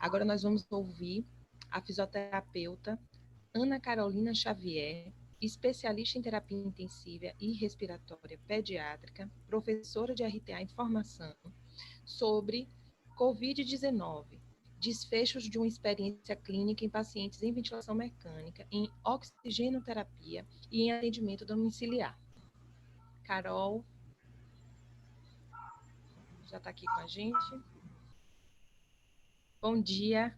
Agora nós vamos ouvir a fisioterapeuta Ana Carolina Xavier, especialista em terapia intensiva e respiratória pediátrica, professora de RTA em formação, sobre Covid-19, desfechos de uma experiência clínica em pacientes em ventilação mecânica, em oxigenoterapia e em atendimento domiciliar. Carol, já está aqui com a gente. Bom dia.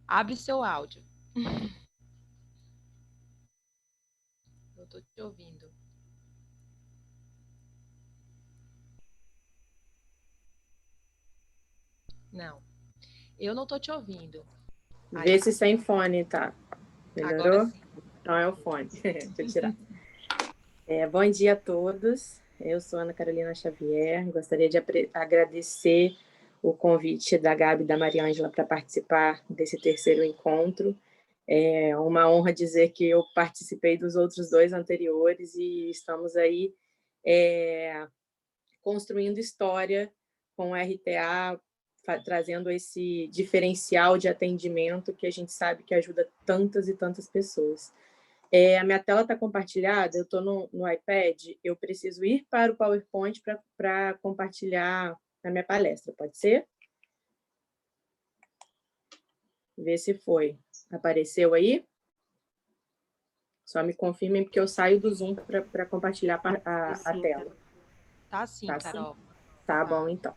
Abre seu áudio. Eu estou te ouvindo. Não, eu não estou te ouvindo. Vê se sem fone, tá? Melhorou? Agora sim. Não é o fone. Deixa eu tirar. Bom dia a todos. Eu sou Ana Carolina Xavier. Gostaria de agradecer o convite da Gabi e da Mariângela para participar desse terceiro encontro. É uma honra dizer que eu participei dos outros dois anteriores e estamos aí construindo história com o RTA, trazendo esse diferencial de atendimento que a gente sabe que ajuda tantas e tantas pessoas. A minha tela está compartilhada, eu estou no iPad, eu preciso ir para o PowerPoint para compartilhar a minha palestra, pode ser? Vê se foi. Apareceu aí? Só me confirmem, porque eu saio do Zoom para compartilhar a tela. Tá sim, Tá, Carol. Tá bom, então.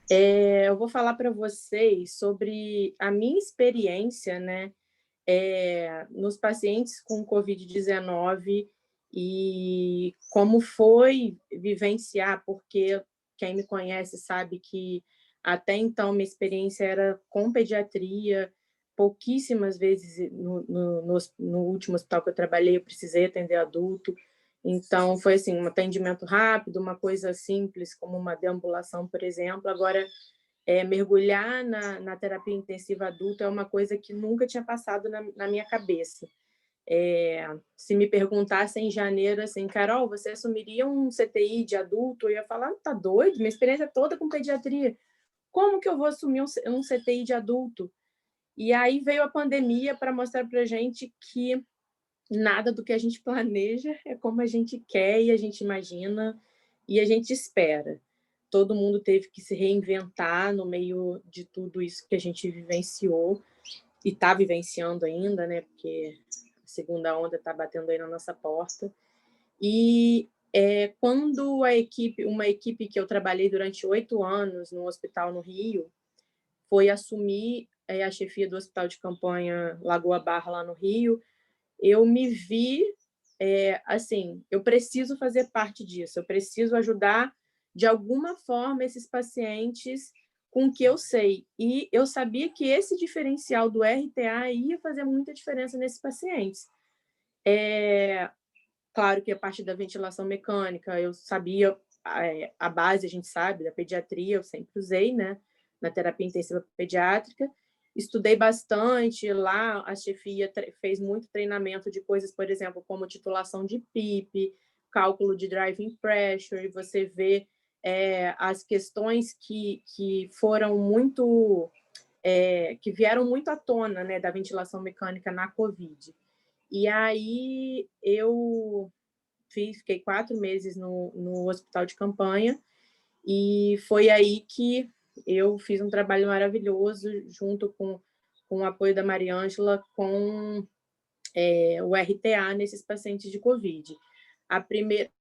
Eu vou falar para vocês sobre a minha experiência, né, nos pacientes com Covid-19 e como foi vivenciar, porque quem me conhece sabe que até então minha experiência era com pediatria, pouquíssimas vezes no último hospital que eu trabalhei eu precisei atender adulto, então foi assim, um atendimento rápido, uma coisa simples como uma deambulação, por exemplo. Agora, mergulhar na terapia intensiva adulta é uma coisa que nunca tinha passado na minha cabeça. Se me perguntassem em janeiro, assim, Carol, você assumiria um CTI de adulto? Eu ia falar, tá doido? Minha experiência é toda com pediatria. Como que eu vou assumir um CTI de adulto? E aí veio a pandemia para mostrar para a gente que nada do que a gente planeja é como a gente quer e a gente imagina e a gente espera. Todo mundo teve que se reinventar no meio de tudo isso que a gente vivenciou e está vivenciando ainda, né? Porque a segunda onda está batendo aí na nossa porta. E quando uma equipe que eu trabalhei durante 8 anos no hospital no Rio, foi assumir a chefia do hospital de campanha Lagoa Barra, lá no Rio, eu me vi assim, eu preciso fazer parte disso, eu preciso ajudar de alguma forma esses pacientes com o que eu sei. E eu sabia que esse diferencial do RTA ia fazer muita diferença nesses pacientes. Claro que a parte da ventilação mecânica, eu sabia, a base a gente sabe, da pediatria, eu sempre usei, né, na terapia intensiva pediátrica. Estudei bastante lá, a chefia fez muito treinamento de coisas, por exemplo, como titulação de PIP, cálculo de driving pressure, e você vê as questões que foram muito, que vieram muito à tona, né, da ventilação mecânica na COVID. E aí eu fiquei 4 meses no hospital de campanha e foi aí que eu fiz um trabalho maravilhoso junto com o apoio da Mariângela com o RTA nesses pacientes de COVID.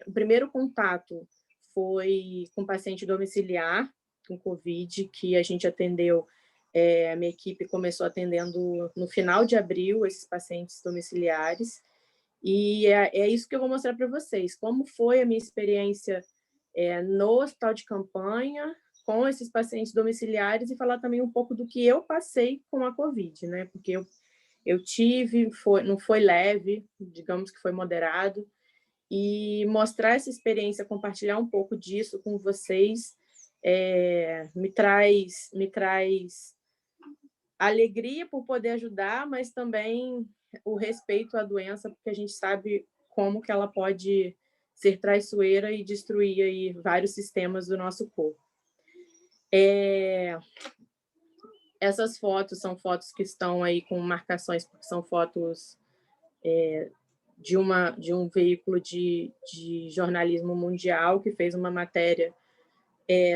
O primeiro contato foi com paciente domiciliar com COVID, que a gente atendeu, a minha equipe começou atendendo no final de abril esses pacientes domiciliares, e é isso que eu vou mostrar para vocês, como foi a minha experiência no hospital de campanha, com esses pacientes domiciliares, e falar também um pouco do que eu passei com a COVID, né? Porque eu tive, não foi leve, digamos que foi moderado, e mostrar essa experiência, compartilhar um pouco disso com vocês, me traz alegria por poder ajudar, mas também o respeito à doença, porque a gente sabe como que ela pode ser traiçoeira e destruir aí vários sistemas do nosso corpo. Essas fotos são fotos que estão aí com marcações, porque são fotos de um veículo de jornalismo mundial que fez uma matéria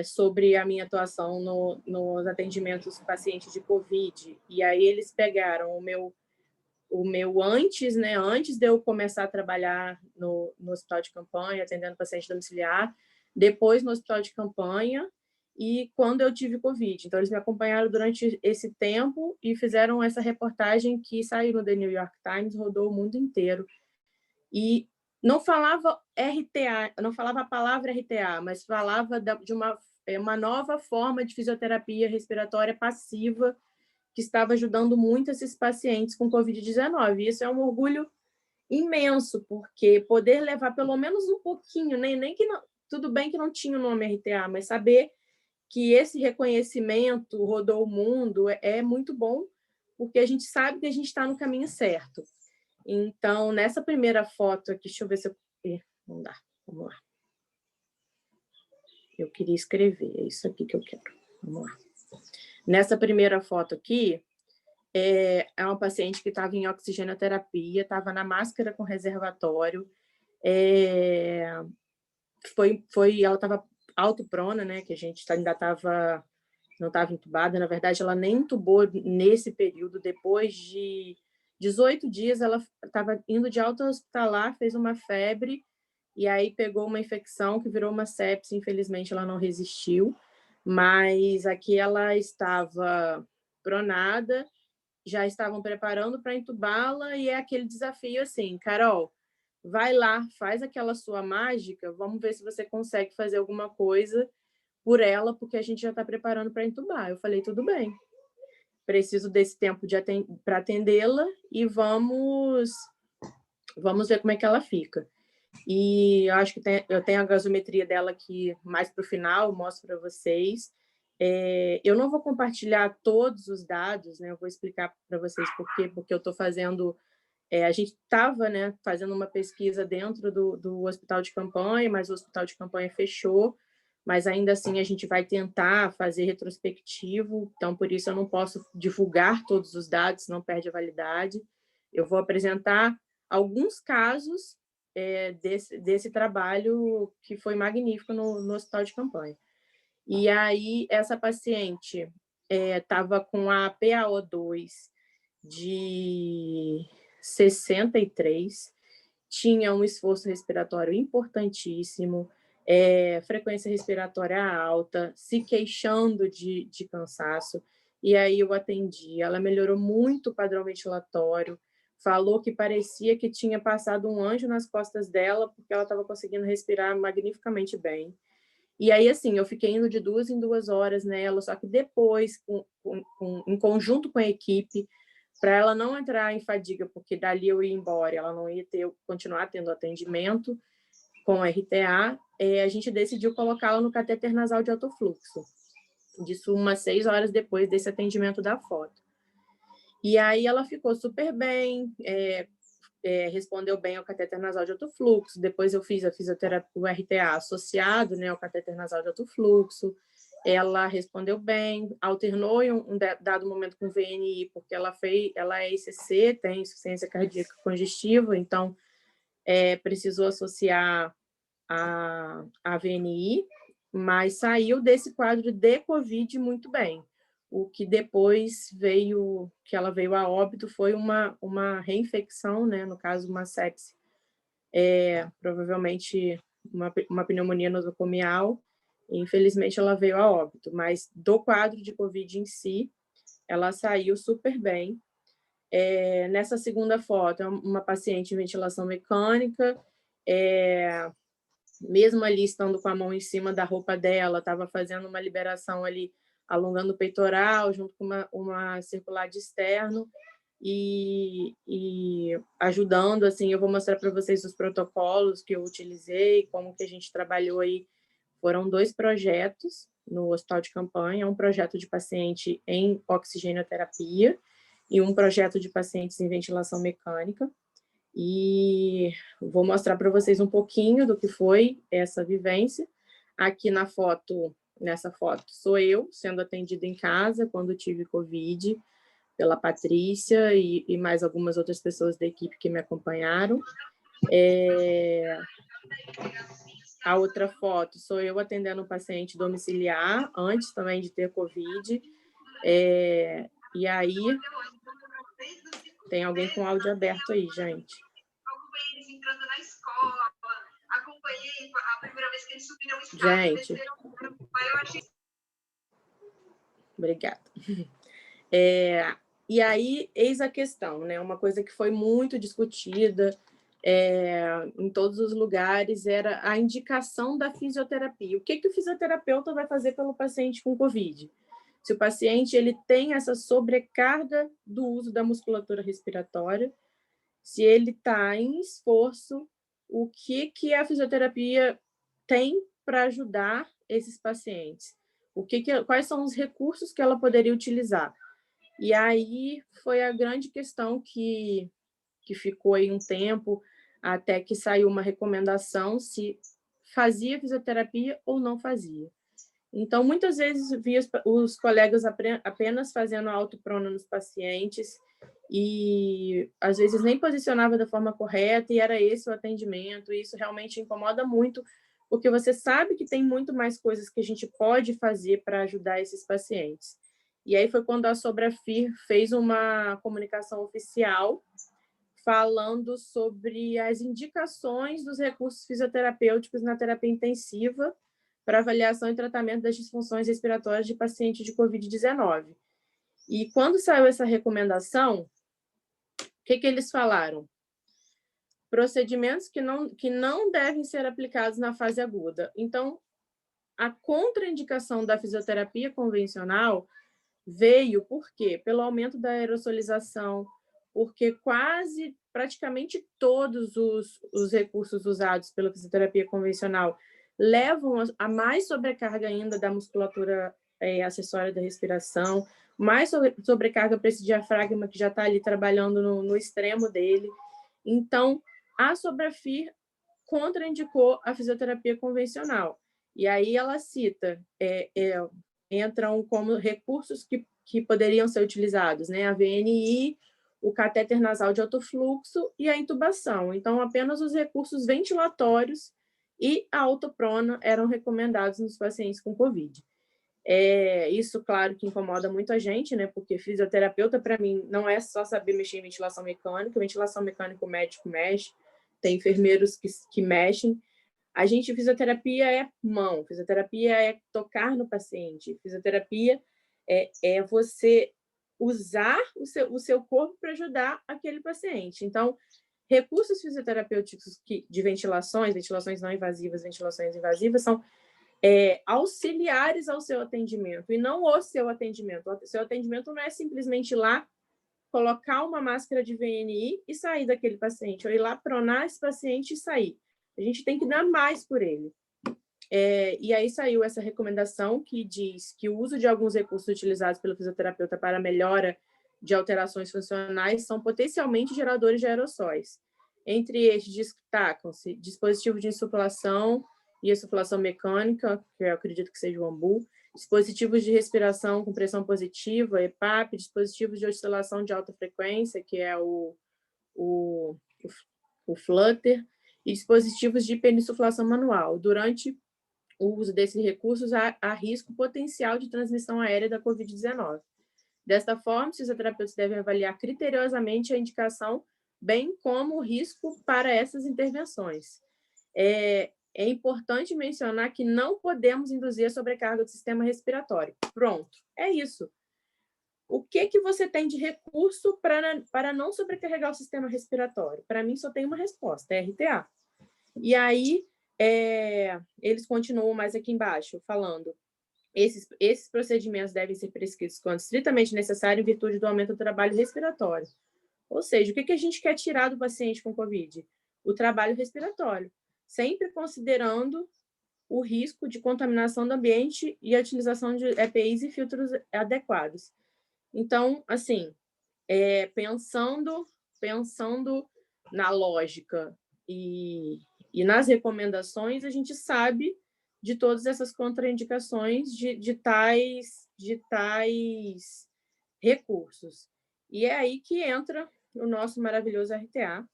sobre a minha atuação nos atendimentos pacientes de Covid. E aí eles pegaram o meu antes, né? Antes de eu começar a trabalhar no hospital de campanha, atendendo paciente domiciliar, depois no hospital de campanha e quando eu tive Covid. Então, eles me acompanharam durante esse tempo e fizeram essa reportagem que saiu no The New York Times, rodou o mundo inteiro. E não falava RTA, não falava a palavra RTA, mas falava de uma nova forma de fisioterapia respiratória passiva que estava ajudando muito esses pacientes com Covid-19. E isso é um orgulho imenso, porque poder levar pelo menos um pouquinho, nem que não, tudo bem que não tinha o nome RTA, mas saber que esse reconhecimento rodou o mundo é muito bom, porque a gente sabe que a gente está no caminho certo. Então, nessa primeira foto aqui, deixa eu ver se eu... Não dá, vamos lá. Eu queria escrever, é isso aqui que eu quero. Vamos lá. Nessa primeira foto aqui, é uma paciente que estava em oxigenoterapia, estava na máscara com reservatório, ela estava autoprona, né, que a gente ainda não estava entubada, na verdade ela nem entubou nesse período, depois de 18 dias ela estava indo de alta hospitalar, fez uma febre, e aí pegou uma infecção que virou uma sepse, infelizmente ela não resistiu, mas aqui ela estava pronada, já estavam preparando para entubá-la, e é aquele desafio assim, Carol, vai lá, faz aquela sua mágica, vamos ver se você consegue fazer alguma coisa por ela, porque a gente já está preparando para entubar. Eu falei, tudo bem, preciso desse tempo para atendê-la e vamos ver como é que ela fica. E eu acho que eu tenho a gasometria dela aqui mais para o final, mostro para vocês. Eu não vou compartilhar todos os dados, né? Eu vou explicar para vocês por quê, porque eu estou fazendo... a gente estava, né, fazendo uma pesquisa dentro do hospital de campanha, mas o hospital de campanha fechou, mas ainda assim a gente vai tentar fazer retrospectivo, então por isso eu não posso divulgar todos os dados, senão perde a validade. Eu vou apresentar alguns casos desse trabalho que foi magnífico no hospital de campanha. E aí, essa paciente estava com a PaO2 de 63, tinha um esforço respiratório importantíssimo, frequência respiratória alta, se queixando de cansaço. E aí eu atendi. Ela melhorou muito o padrão ventilatório, falou que parecia que tinha passado um anjo nas costas dela, porque ela estava conseguindo respirar magnificamente bem. E aí, assim, eu fiquei indo de 2 em 2 horas nela, só que depois, em conjunto com a equipe, para ela não entrar em fadiga, porque dali eu ia embora, ela não ia continuar tendo atendimento com RTA, a gente decidiu colocá-la no catéter nasal de alto fluxo. Disso umas 6 horas depois desse atendimento da foto. E aí ela ficou super bem, respondeu bem ao catéter nasal de alto fluxo. Depois eu fiz a fisioterapia, o RTA associado, né, ao catéter nasal de alto fluxo. Ela respondeu bem, alternou em um dado momento com VNI, porque ela é ICC, tem insuficiência cardíaca congestiva, então precisou associar a VNI, mas saiu desse quadro de COVID muito bem. O que depois que ela veio a óbito foi uma reinfecção, né? No caso, uma sepse, provavelmente uma pneumonia nosocomial. Infelizmente, ela veio a óbito, mas do quadro de COVID em si, ela saiu super bem. Nessa segunda foto, é uma paciente em ventilação mecânica, mesmo ali estando com a mão em cima da roupa dela, estava fazendo uma liberação ali, alongando o peitoral, junto com uma circular de externo, e ajudando, assim, eu vou mostrar para vocês os protocolos que eu utilizei, como que a gente trabalhou aí. Foram 2 projetos no hospital de campanha, um projeto de paciente em oxigenoterapia e um projeto de pacientes em ventilação mecânica. E vou mostrar para vocês um pouquinho do que foi essa vivência. Aqui na foto nessa foto sou eu sendo atendida em casa quando tive Covid, pela Patrícia e mais algumas outras pessoas da equipe que me acompanharam. A outra foto sou eu atendendo um paciente domiciliar, antes também de ter Covid. E aí, tem alguém com áudio aberto aí, gente. Acompanhei eles entrando na escola, acompanhei a primeira vez que eles subiram o escada, gente. Eu achei... Obrigada. E aí, eis a questão, né? Uma coisa que foi muito discutida em todos os lugares era a indicação da fisioterapia. O que o fisioterapeuta vai fazer pelo paciente com Covid? Se o paciente ele tem essa sobrecarga do uso da musculatura respiratória, se ele está em esforço, o que a fisioterapia tem para ajudar esses pacientes? Quais são os recursos que ela poderia utilizar? E aí foi a grande questão que ficou aí um tempo, até que saiu uma recomendação se fazia fisioterapia ou não fazia. Então, muitas vezes, via os colegas apenas fazendo autoprona nos pacientes e, às vezes, nem posicionava da forma correta e era esse o atendimento. E isso realmente incomoda muito, porque você sabe que tem muito mais coisas que a gente pode fazer para ajudar esses pacientes. E aí foi quando a Sobrafir fez uma comunicação oficial falando sobre as indicações dos recursos fisioterapêuticos na terapia intensiva para avaliação e tratamento das disfunções respiratórias de paciente de Covid-19. E quando saiu essa recomendação, o que eles falaram? Procedimentos que não devem ser aplicados na fase aguda. Então, a contraindicação da fisioterapia convencional veio por quê? Pelo aumento da aerosolização, porque praticamente todos os recursos usados pela fisioterapia convencional levam a mais sobrecarga ainda da musculatura acessória da respiração, mais sobrecarga para esse diafragma que já está ali trabalhando no extremo dele. Então, a Sobrafir contraindicou a fisioterapia convencional. E aí ela cita, entram como recursos que poderiam ser utilizados, né? A VNI, o catéter nasal de alto fluxo e a intubação. Então, apenas os recursos ventilatórios e a autoprona eram recomendados nos pacientes com Covid. Isso, claro, que incomoda muito a gente, né? Porque fisioterapeuta, para mim, não é só saber mexer em ventilação mecânica, o médico mexe, tem enfermeiros que mexem. A gente, fisioterapia é mão, fisioterapia é tocar no paciente, fisioterapia é você usar o seu corpo para ajudar aquele paciente. Então, recursos fisioterapêuticos de ventilações não invasivas, ventilações invasivas, são auxiliares ao seu atendimento, e não o seu atendimento. O seu atendimento não é simplesmente ir lá, colocar uma máscara de VNI e sair daquele paciente, ou ir lá pronar esse paciente e sair. A gente tem que dar mais por ele. E aí saiu essa recomendação que diz que o uso de alguns recursos utilizados pelo fisioterapeuta para melhora de alterações funcionais são potencialmente geradores de aerossóis. Entre estes destacam-se dispositivos de insuflação e insuflação mecânica, que eu acredito que seja o AMBU, dispositivos de respiração com pressão positiva, EPAP, dispositivos de oscilação de alta frequência, que é o Flutter, e dispositivos de hiperinsuflação manual. Durante o uso desses recursos, há risco potencial de transmissão aérea da Covid-19. Desta forma, os fisioterapeutas devem avaliar criteriosamente a indicação, bem como o risco para essas intervenções. É importante mencionar que não podemos induzir a sobrecarga do sistema respiratório. Pronto, é isso. O que você tem de recurso para não sobrecarregar o sistema respiratório? Para mim, só tem uma resposta, é RTA. E aí, eles continuam mais aqui embaixo, falando: esses procedimentos devem ser prescritos quando estritamente necessário em virtude do aumento do trabalho respiratório. Ou seja, o que a gente quer tirar do paciente com Covid? O trabalho respiratório, sempre considerando o risco de contaminação do ambiente e a utilização de EPIs e filtros adequados. Então, assim, pensando na lógica e nas recomendações, a gente sabe de todas essas contraindicações de tais recursos. E é aí que entra o nosso maravilhoso RTA.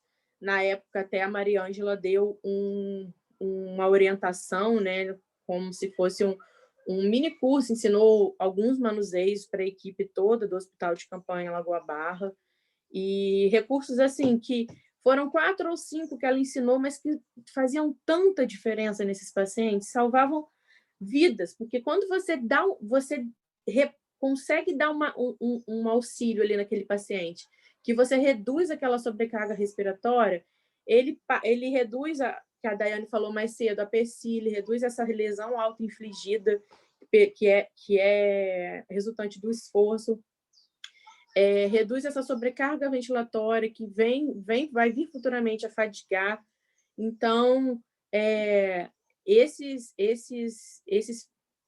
Na época, até a Mariângela deu uma orientação, né, como se fosse um mini curso, ensinou alguns manuseios para a equipe toda do Hospital de Campanha Lagoa Barra, e recursos assim que foram 4 ou 5 que ela ensinou, mas que faziam tanta diferença nesses pacientes, salvavam vidas, porque quando você consegue dar um auxílio ali naquele paciente, que você reduz aquela sobrecarga respiratória, ele reduz, que a Daiane falou mais cedo, a PECI, ele reduz essa lesão auto-infligida, que é resultante do esforço, reduz essa sobrecarga ventilatória que vai vir futuramente a fadigar. Então, esses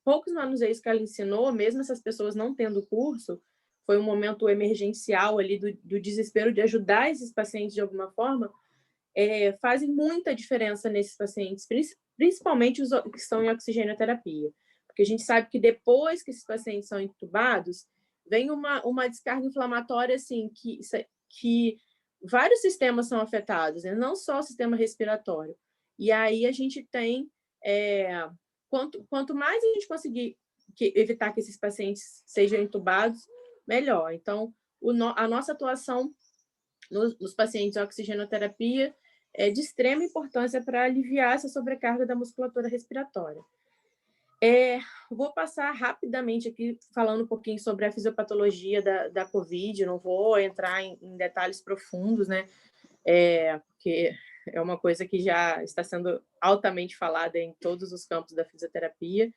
poucos manuseios que ela ensinou, mesmo essas pessoas não tendo curso, foi um momento emergencial ali do desespero de ajudar esses pacientes de alguma forma, fazem muita diferença nesses pacientes, principalmente os que estão em oxigenoterapia. Porque a gente sabe que depois que esses pacientes são entubados, vem uma descarga inflamatória assim, que vários sistemas são afetados, né? Não só o sistema respiratório. E aí a gente tem... quanto mais a gente conseguir evitar que esses pacientes sejam entubados, melhor. Então, a nossa atuação nos pacientes de oxigenoterapia é de extrema importância para aliviar essa sobrecarga da musculatura respiratória. Vou passar rapidamente aqui falando um pouquinho sobre a fisiopatologia da COVID, não vou entrar em detalhes profundos, né? Porque é uma coisa que já está sendo altamente falada em todos os campos da fisioterapia.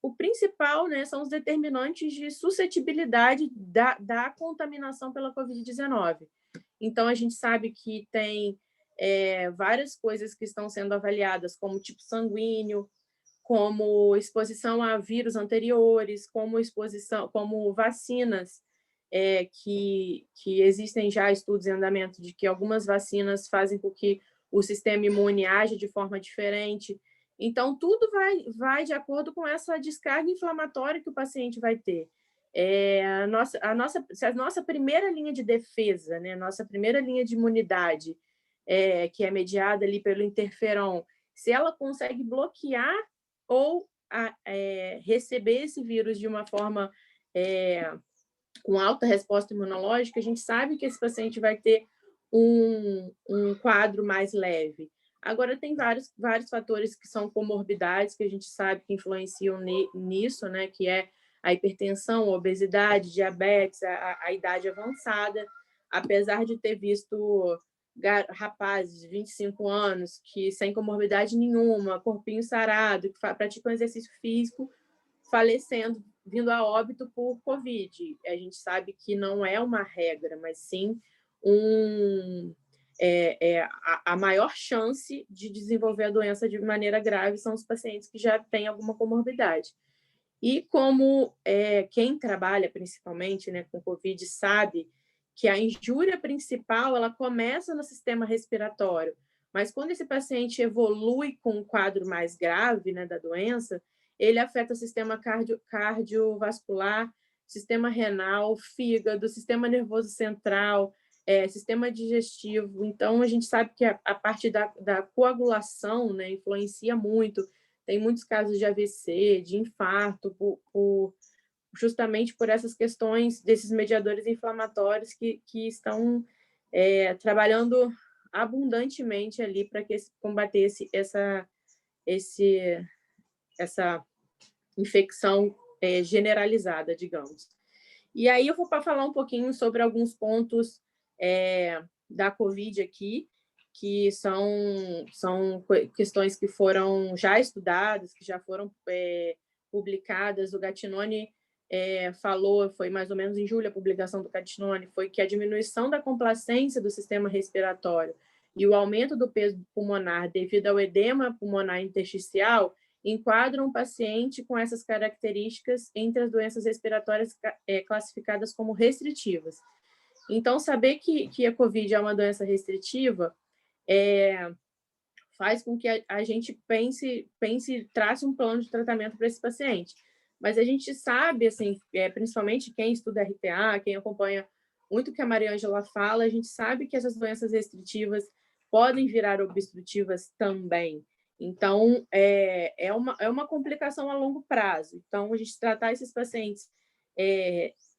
O principal, né, são os determinantes de suscetibilidade da contaminação pela COVID-19. Então, a gente sabe que tem várias coisas que estão sendo avaliadas, como tipo sanguíneo, como exposição a vírus anteriores, como vacinas, que existem já estudos em andamento de que algumas vacinas fazem com que o sistema imune age de forma diferente. Então, tudo vai de acordo com essa descarga inflamatória que o paciente vai ter. Se a nossa primeira linha de defesa, né, nossa primeira linha de imunidade, que é mediada ali pelo interferon, se ela consegue bloquear ou receber esse vírus de uma forma com alta resposta imunológica, a gente sabe que esse paciente vai ter um quadro mais leve. Agora, tem vários fatores que são comorbidades, que a gente sabe que influenciam nisso, né? Que é a hipertensão, a obesidade, diabetes, a idade avançada. Apesar de ter visto rapazes de 25 anos que sem comorbidade nenhuma, corpinho sarado, que praticam exercício físico, falecendo, vindo a óbito por COVID. A gente sabe que não é uma regra, mas sim a maior chance de desenvolver a doença de maneira grave são os pacientes que já têm alguma comorbidade. E como quem trabalha principalmente, né, com COVID sabe que a injúria principal ela começa no sistema respiratório, mas quando esse paciente evolui com um quadro mais grave, né, da doença, ele afeta o sistema cardiovascular, sistema renal, fígado, sistema nervoso central, sistema digestivo. Então, a gente sabe que a parte da coagulação, né, influencia muito. Tem muitos casos de AVC, de infarto, justamente por essas questões desses mediadores inflamatórios que estão trabalhando abundantemente ali para combater essa infecção generalizada, digamos. E aí eu vou falar um pouquinho sobre alguns pontos da COVID aqui, que são questões que foram já estudadas, que já foram publicadas. O Gattinone falou, foi mais ou menos em julho a publicação do Gattinone, foi que a diminuição da complacência do sistema respiratório e o aumento do peso pulmonar devido ao edema pulmonar intersticial enquadram um paciente com essas características entre as doenças respiratórias classificadas como restritivas. Então, saber que a COVID é uma doença restritiva faz com que a gente pense, trace um plano de tratamento para esse paciente. Mas a gente sabe, assim, principalmente quem estuda RTA, quem acompanha muito o que a Maria Ângela fala, a gente sabe que essas doenças restritivas podem virar obstrutivas também. Então, é uma complicação a longo prazo. Então, a gente tratar esses pacientes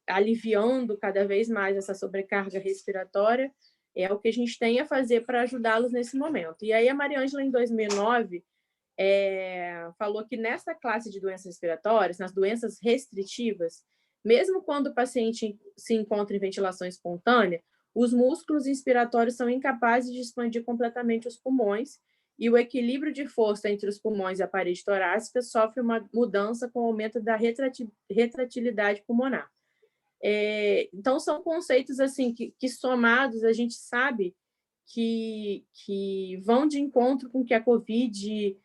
aliviando cada vez mais essa sobrecarga respiratória é o que a gente tem a fazer para ajudá-los nesse momento. E aí, a Maria Ângela, em 2009, falou que nessa classe de doenças respiratórias, nas doenças restritivas, mesmo quando o paciente se encontra em ventilação espontânea, os músculos inspiratórios são incapazes de expandir completamente os pulmões e o equilíbrio de força entre os pulmões e a parede torácica sofre uma mudança com o aumento da retratilidade pulmonar. Então, são conceitos assim que somados, a gente sabe que vão de encontro com o que a COVID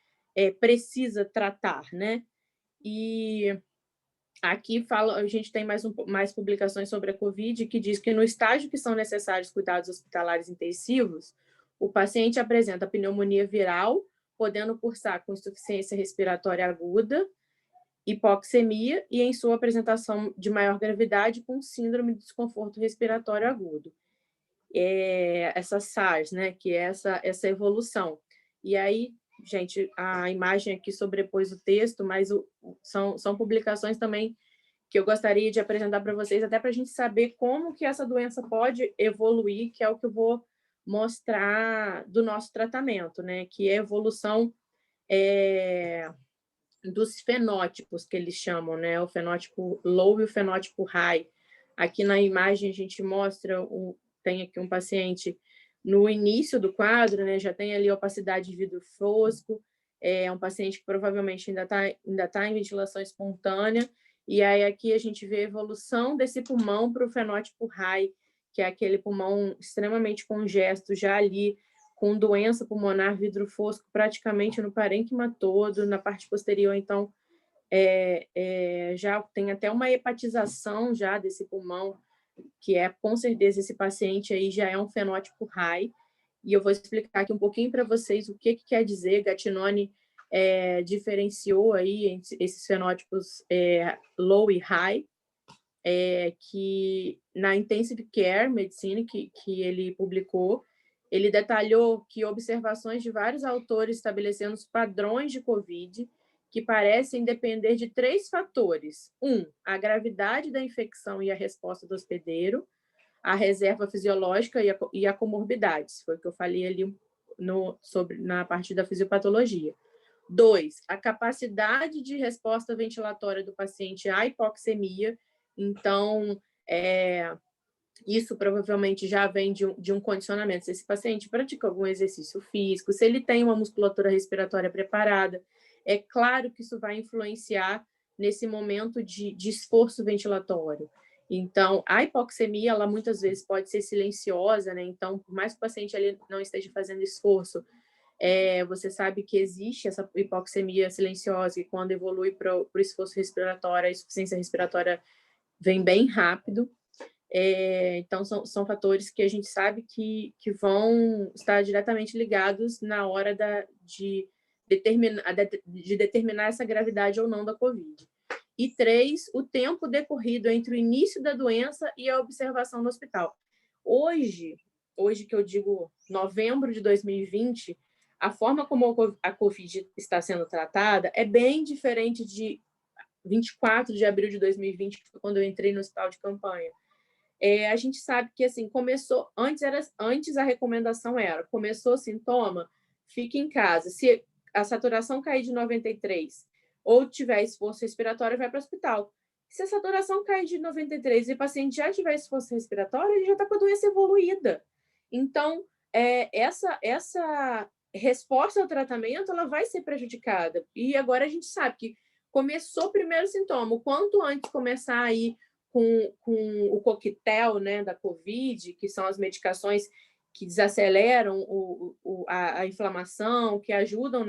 precisa tratar, né? E aqui a gente tem mais publicações sobre a COVID que diz que no estágio que são necessários cuidados hospitalares intensivos, o paciente apresenta pneumonia viral, podendo cursar com insuficiência respiratória aguda, hipoxemia e, em sua apresentação de maior gravidade, com síndrome de desconforto respiratório agudo. Essa SARS, né, que é essa evolução. E aí, gente, a imagem aqui sobrepôs o texto, mas são publicações também que eu gostaria de apresentar para vocês, até para a gente saber como que essa doença pode evoluir, que é o que eu vou mostrar do nosso tratamento, né, que é a evolução dos fenótipos que eles chamam, né? O fenótipo low e o fenótipo high. Aqui na imagem a gente mostra, tem aqui um paciente no início do quadro, né? Já tem ali opacidade de vidro fosco, é um paciente que provavelmente ainda tá em ventilação espontânea, e aí aqui a gente vê a evolução desse pulmão para o fenótipo high, que é aquele pulmão extremamente congesto, já ali com doença pulmonar, vidro fosco praticamente no parênquima todo, na parte posterior, então, já tem até uma hepatização já desse pulmão, que com certeza, esse paciente aí já é um fenótipo high, e eu vou explicar aqui um pouquinho para vocês o que quer dizer. Gattinone diferenciou aí esses fenótipos low e high, que na Intensive Care Medicine, que ele publicou, ele detalhou que observações de vários autores estabelecendo os padrões de COVID que parecem depender de 3 fatores. A gravidade da infecção e a resposta do hospedeiro, a reserva fisiológica e a comorbidades. Foi o que eu falei ali na parte da fisiopatologia. 2, a capacidade de resposta ventilatória do paciente à hipoxemia. Então, isso provavelmente já vem de um condicionamento. Se esse paciente pratica algum exercício físico, se ele tem uma musculatura respiratória preparada, é claro que isso vai influenciar nesse momento de esforço ventilatório. Então, a hipoxemia, ela muitas vezes pode ser silenciosa, né? Então, por mais que o paciente ali não esteja fazendo esforço, você sabe que existe essa hipoxemia silenciosa, e quando evolui para o esforço respiratório, a insuficiência respiratória vem bem rápido. Então, são fatores que a gente sabe que vão estar diretamente ligados na hora de determinar essa gravidade ou não da COVID. E 3, o tempo decorrido entre o início da doença e a observação no hospital. Hoje que eu digo novembro de 2020, a forma como a COVID está sendo tratada é bem diferente de 24 de abril de 2020, que foi quando eu entrei no hospital de campanha. A gente sabe que, assim, começou... Antes a recomendação começou sintoma, fique em casa. Se a saturação cair de 93 ou tiver esforço respiratório, vai para o hospital. Se a saturação cair de 93 e o paciente já tiver esforço respiratório, ele já está com a doença evoluída. Então, essa resposta ao tratamento, ela vai ser prejudicada. E agora a gente sabe que começou o primeiro sintoma. O quanto antes começar a ir com o coquetel, né, da COVID, que são as medicações que desaceleram a inflamação, que ajudam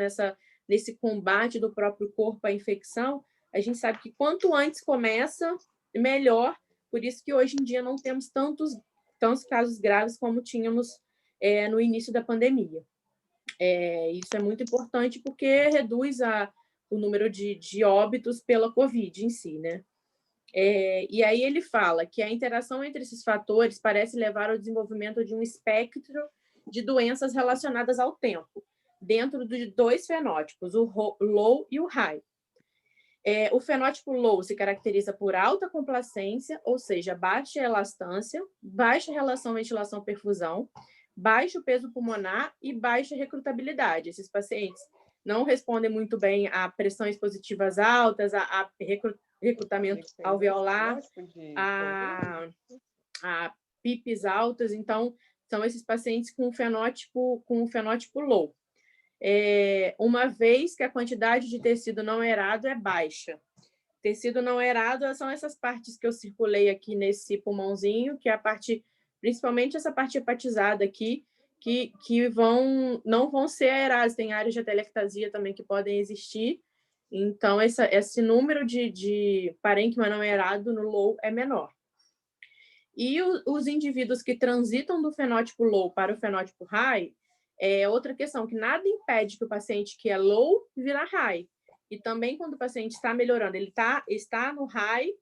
nesse combate do próprio corpo à infecção, a gente sabe que quanto antes começa, melhor. Por isso que hoje em dia não temos tantos casos graves como tínhamos no início da pandemia. Isso é muito importante porque reduz o número de óbitos pela Covid em si, né? E aí ele fala que a interação entre esses fatores parece levar ao desenvolvimento de um espectro de doenças relacionadas ao tempo, dentro de 2 fenótipos, o low e o high. O fenótipo low se caracteriza por alta complacência, ou seja, baixa elastância, baixa relação ventilação-perfusão, baixo peso pulmonar e baixa recrutabilidade. Esses pacientes não respondem muito bem a pressões positivas altas, a recrutamento alveolar, a PIPs altas. Então, são esses pacientes com fenótipo low. Uma vez que a quantidade de tecido não aerado é baixa. Tecido não aerado são essas partes que eu circulei aqui nesse pulmãozinho, que é a parte, principalmente essa parte hepatizada aqui, que não vão ser aeradas. Tem áreas de atelectasia também que podem existir. Então, esse número de parênquima não aerado no low é menor. E os indivíduos que transitam do fenótipo low para o fenótipo high, outra questão, que nada impede que o paciente que é low vira high. E também quando o paciente está melhorando, ele está no high,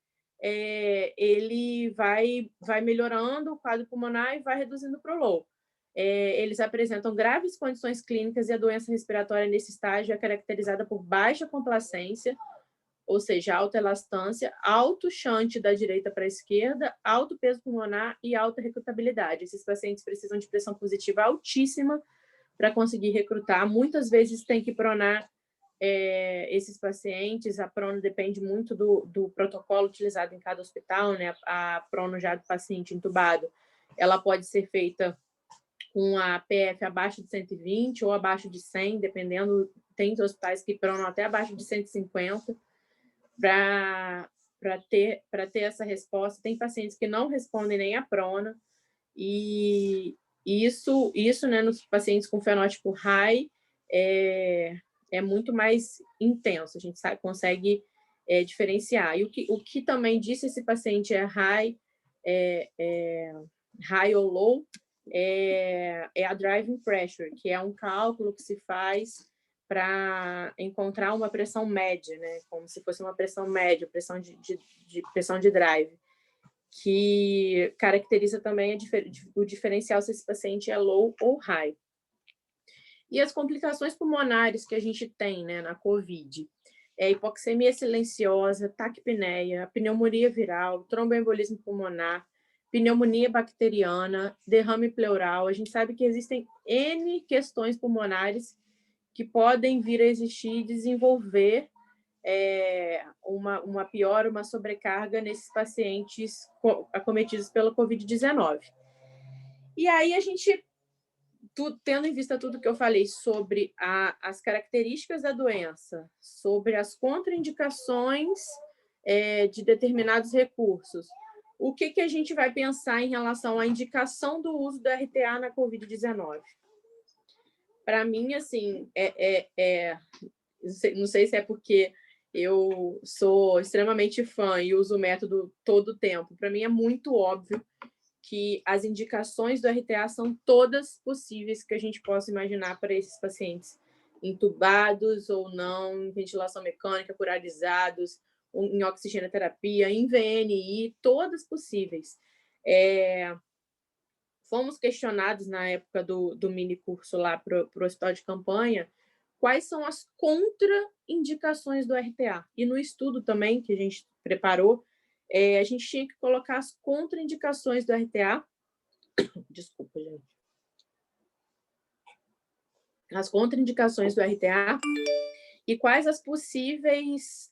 ele vai melhorando o quadro pulmonar e vai reduzindo para o low. Eles apresentam graves condições clínicas e a doença respiratória nesse estágio é caracterizada por baixa complacência, ou seja, alta elastância, alto shunt da direita para a esquerda, alto peso pulmonar e alta recrutabilidade. Esses pacientes precisam de pressão positiva altíssima para conseguir recrutar. Muitas vezes tem que pronar esses pacientes. A prono depende muito do protocolo utilizado em cada hospital, né? A prono já do paciente entubado, ela pode ser feita com a PF abaixo de 120 ou abaixo de 100, dependendo. Tem hospitais que pronam até abaixo de 150 para ter essa resposta. Tem pacientes que não respondem nem à prona, e isso, né, nos pacientes com fenótipo high é muito mais intenso, a gente consegue diferenciar. E o que também disse esse paciente é high ou low, é a driving pressure, que é um cálculo que se faz para encontrar uma pressão média, né? Como se fosse uma pressão média, pressão de drive, que caracteriza também o diferencial se esse paciente é low ou high. E as complicações pulmonares que a gente tem, né, na COVID, hipoxemia silenciosa, taquipneia, pneumonia viral, tromboembolismo pulmonar, pneumonia bacteriana, derrame pleural. A gente sabe que existem N questões pulmonares que podem vir a existir e desenvolver uma piora, uma sobrecarga nesses pacientes acometidos pela Covid-19. E aí a gente, tendo em vista tudo que eu falei sobre as características da doença, sobre as contraindicações de determinados recursos, o que a gente vai pensar em relação à indicação do uso do RTA na Covid-19? Para mim, assim, não sei se é porque eu sou extremamente fã e uso o método todo o tempo. Para mim é muito óbvio que as indicações do RTA são todas possíveis que a gente possa imaginar para esses pacientes intubados ou não, em ventilação mecânica, curarizados, em oxigenoterapia, em VNI, todas possíveis. Fomos questionados na época do mini curso lá para o hospital de campanha quais são as contraindicações do RTA. E no estudo também que a gente preparou, a gente tinha que colocar as contraindicações do RTA. Desculpa, gente. As contraindicações do RTA e quais as possíveis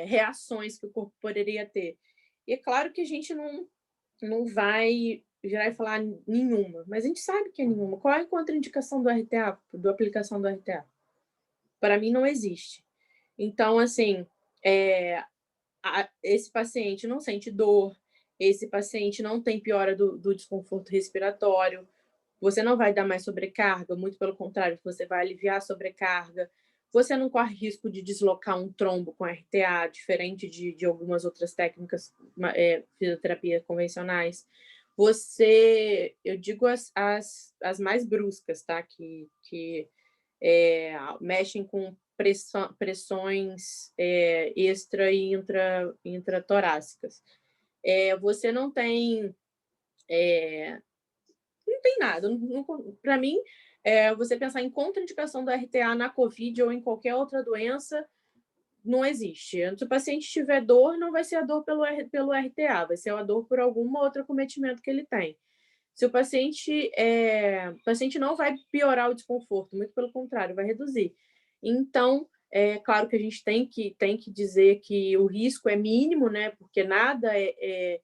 reações que o corpo poderia ter. E é claro que a gente não vai virar e falar nenhuma, mas a gente sabe que é nenhuma. Qual é a contraindicação do RTA, da aplicação do RTA? Para mim, não existe. Então, assim, esse paciente não sente dor, esse paciente não tem piora do desconforto respiratório, você não vai dar mais sobrecarga, muito pelo contrário, você vai aliviar a sobrecarga, você não corre risco de deslocar um trombo com RTA, diferente de algumas outras técnicas fisioterapia convencionais. eu digo as mais bruscas, tá? Que mexem com pressões extra e intratorácicas. Você não tem nada. Para mim, você pensar em contraindicação do RTA na COVID ou em qualquer outra doença, não existe. Se o paciente tiver dor, não vai ser a dor pelo RTA, vai ser a dor por algum outro acometimento que ele tem. Se o paciente não vai piorar o desconforto, muito pelo contrário, vai reduzir. Então, claro que a gente tem que dizer que o risco é mínimo, né? Porque nada é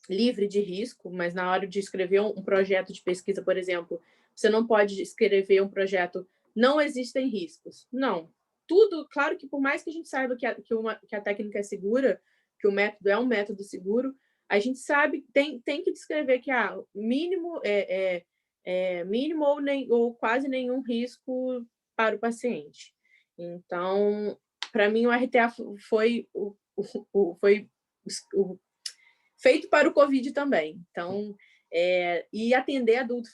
livre de risco, mas na hora de escrever um projeto de pesquisa, por exemplo, você não pode escrever um projeto não existem riscos. Não. Tudo, claro que por mais que a gente saiba que a técnica é segura, que o método é um método seguro, a gente sabe, tem que descrever que mínimo mínimo ou quase nenhum risco para o paciente. Então, para mim, o RTA foi feito para o COVID também. Então, e atender adulto,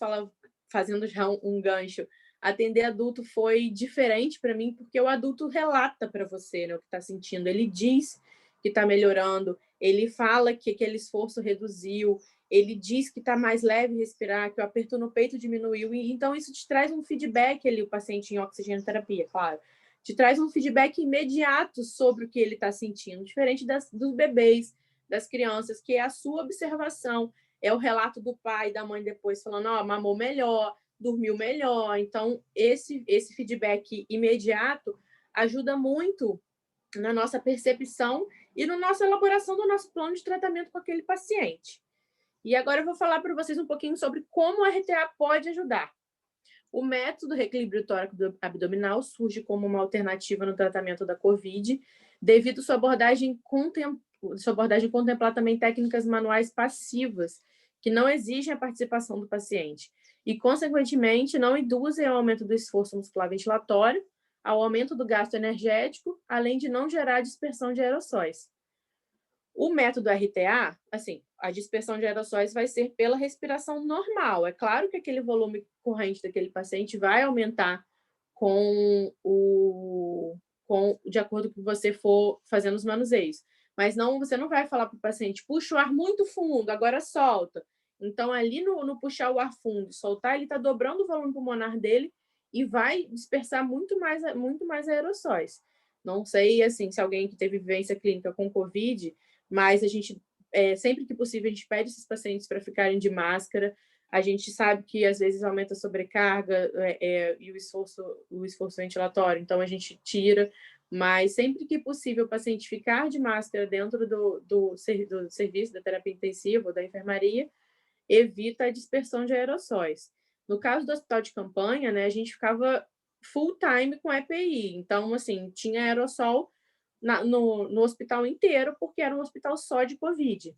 fazendo já um gancho, atender adulto foi diferente para mim, porque o adulto relata para você, né, o que está sentindo. Ele diz que está melhorando, ele fala que aquele esforço reduziu, ele diz que está mais leve respirar, que o aperto no peito diminuiu. E então, isso te traz um feedback ali, o paciente em oxigenoterapia, claro. Te traz um feedback imediato sobre o que ele está sentindo, diferente dos bebês, das crianças, que é a sua observação, é o relato do pai e da mãe depois falando, mamou melhor, dormiu melhor. Então, esse feedback imediato ajuda muito na nossa percepção e na nossa elaboração do nosso plano de tratamento com aquele paciente. E agora eu vou falar para vocês um pouquinho sobre como o RTA pode ajudar. O método reequilíbrio tóraco-abdominal surge como uma alternativa no tratamento da COVID, devido à sua abordagem contemplar também técnicas manuais passivas, que não exigem a participação do paciente, e, consequentemente, não induzem ao aumento do esforço muscular ventilatório, ao aumento do gasto energético, além de não gerar dispersão de aerossóis. O método RTA, assim, a dispersão de aerossóis vai ser pela respiração normal. É claro que aquele volume corrente daquele paciente vai aumentar de acordo com que você for fazendo os manuseios. Mas você não vai falar para o paciente, puxa o ar muito fundo, agora solta. Então, ali no puxar o ar fundo e soltar, ele está dobrando o volume pulmonar dele e vai dispersar muito mais aerossóis. Não sei, assim, se alguém que teve vivência clínica com COVID, mas a gente, sempre que possível, a gente pede esses pacientes para ficarem de máscara. A gente sabe que, às vezes, aumenta a sobrecarga e o esforço ventilatório, então a gente tira, mas sempre que possível o paciente ficar de máscara dentro do serviço da terapia intensiva ou da enfermaria, evita a dispersão de aerossóis. No caso do hospital de campanha, né, a gente ficava full time com EPI, então, assim, tinha aerossol no hospital inteiro, porque era um hospital só de COVID.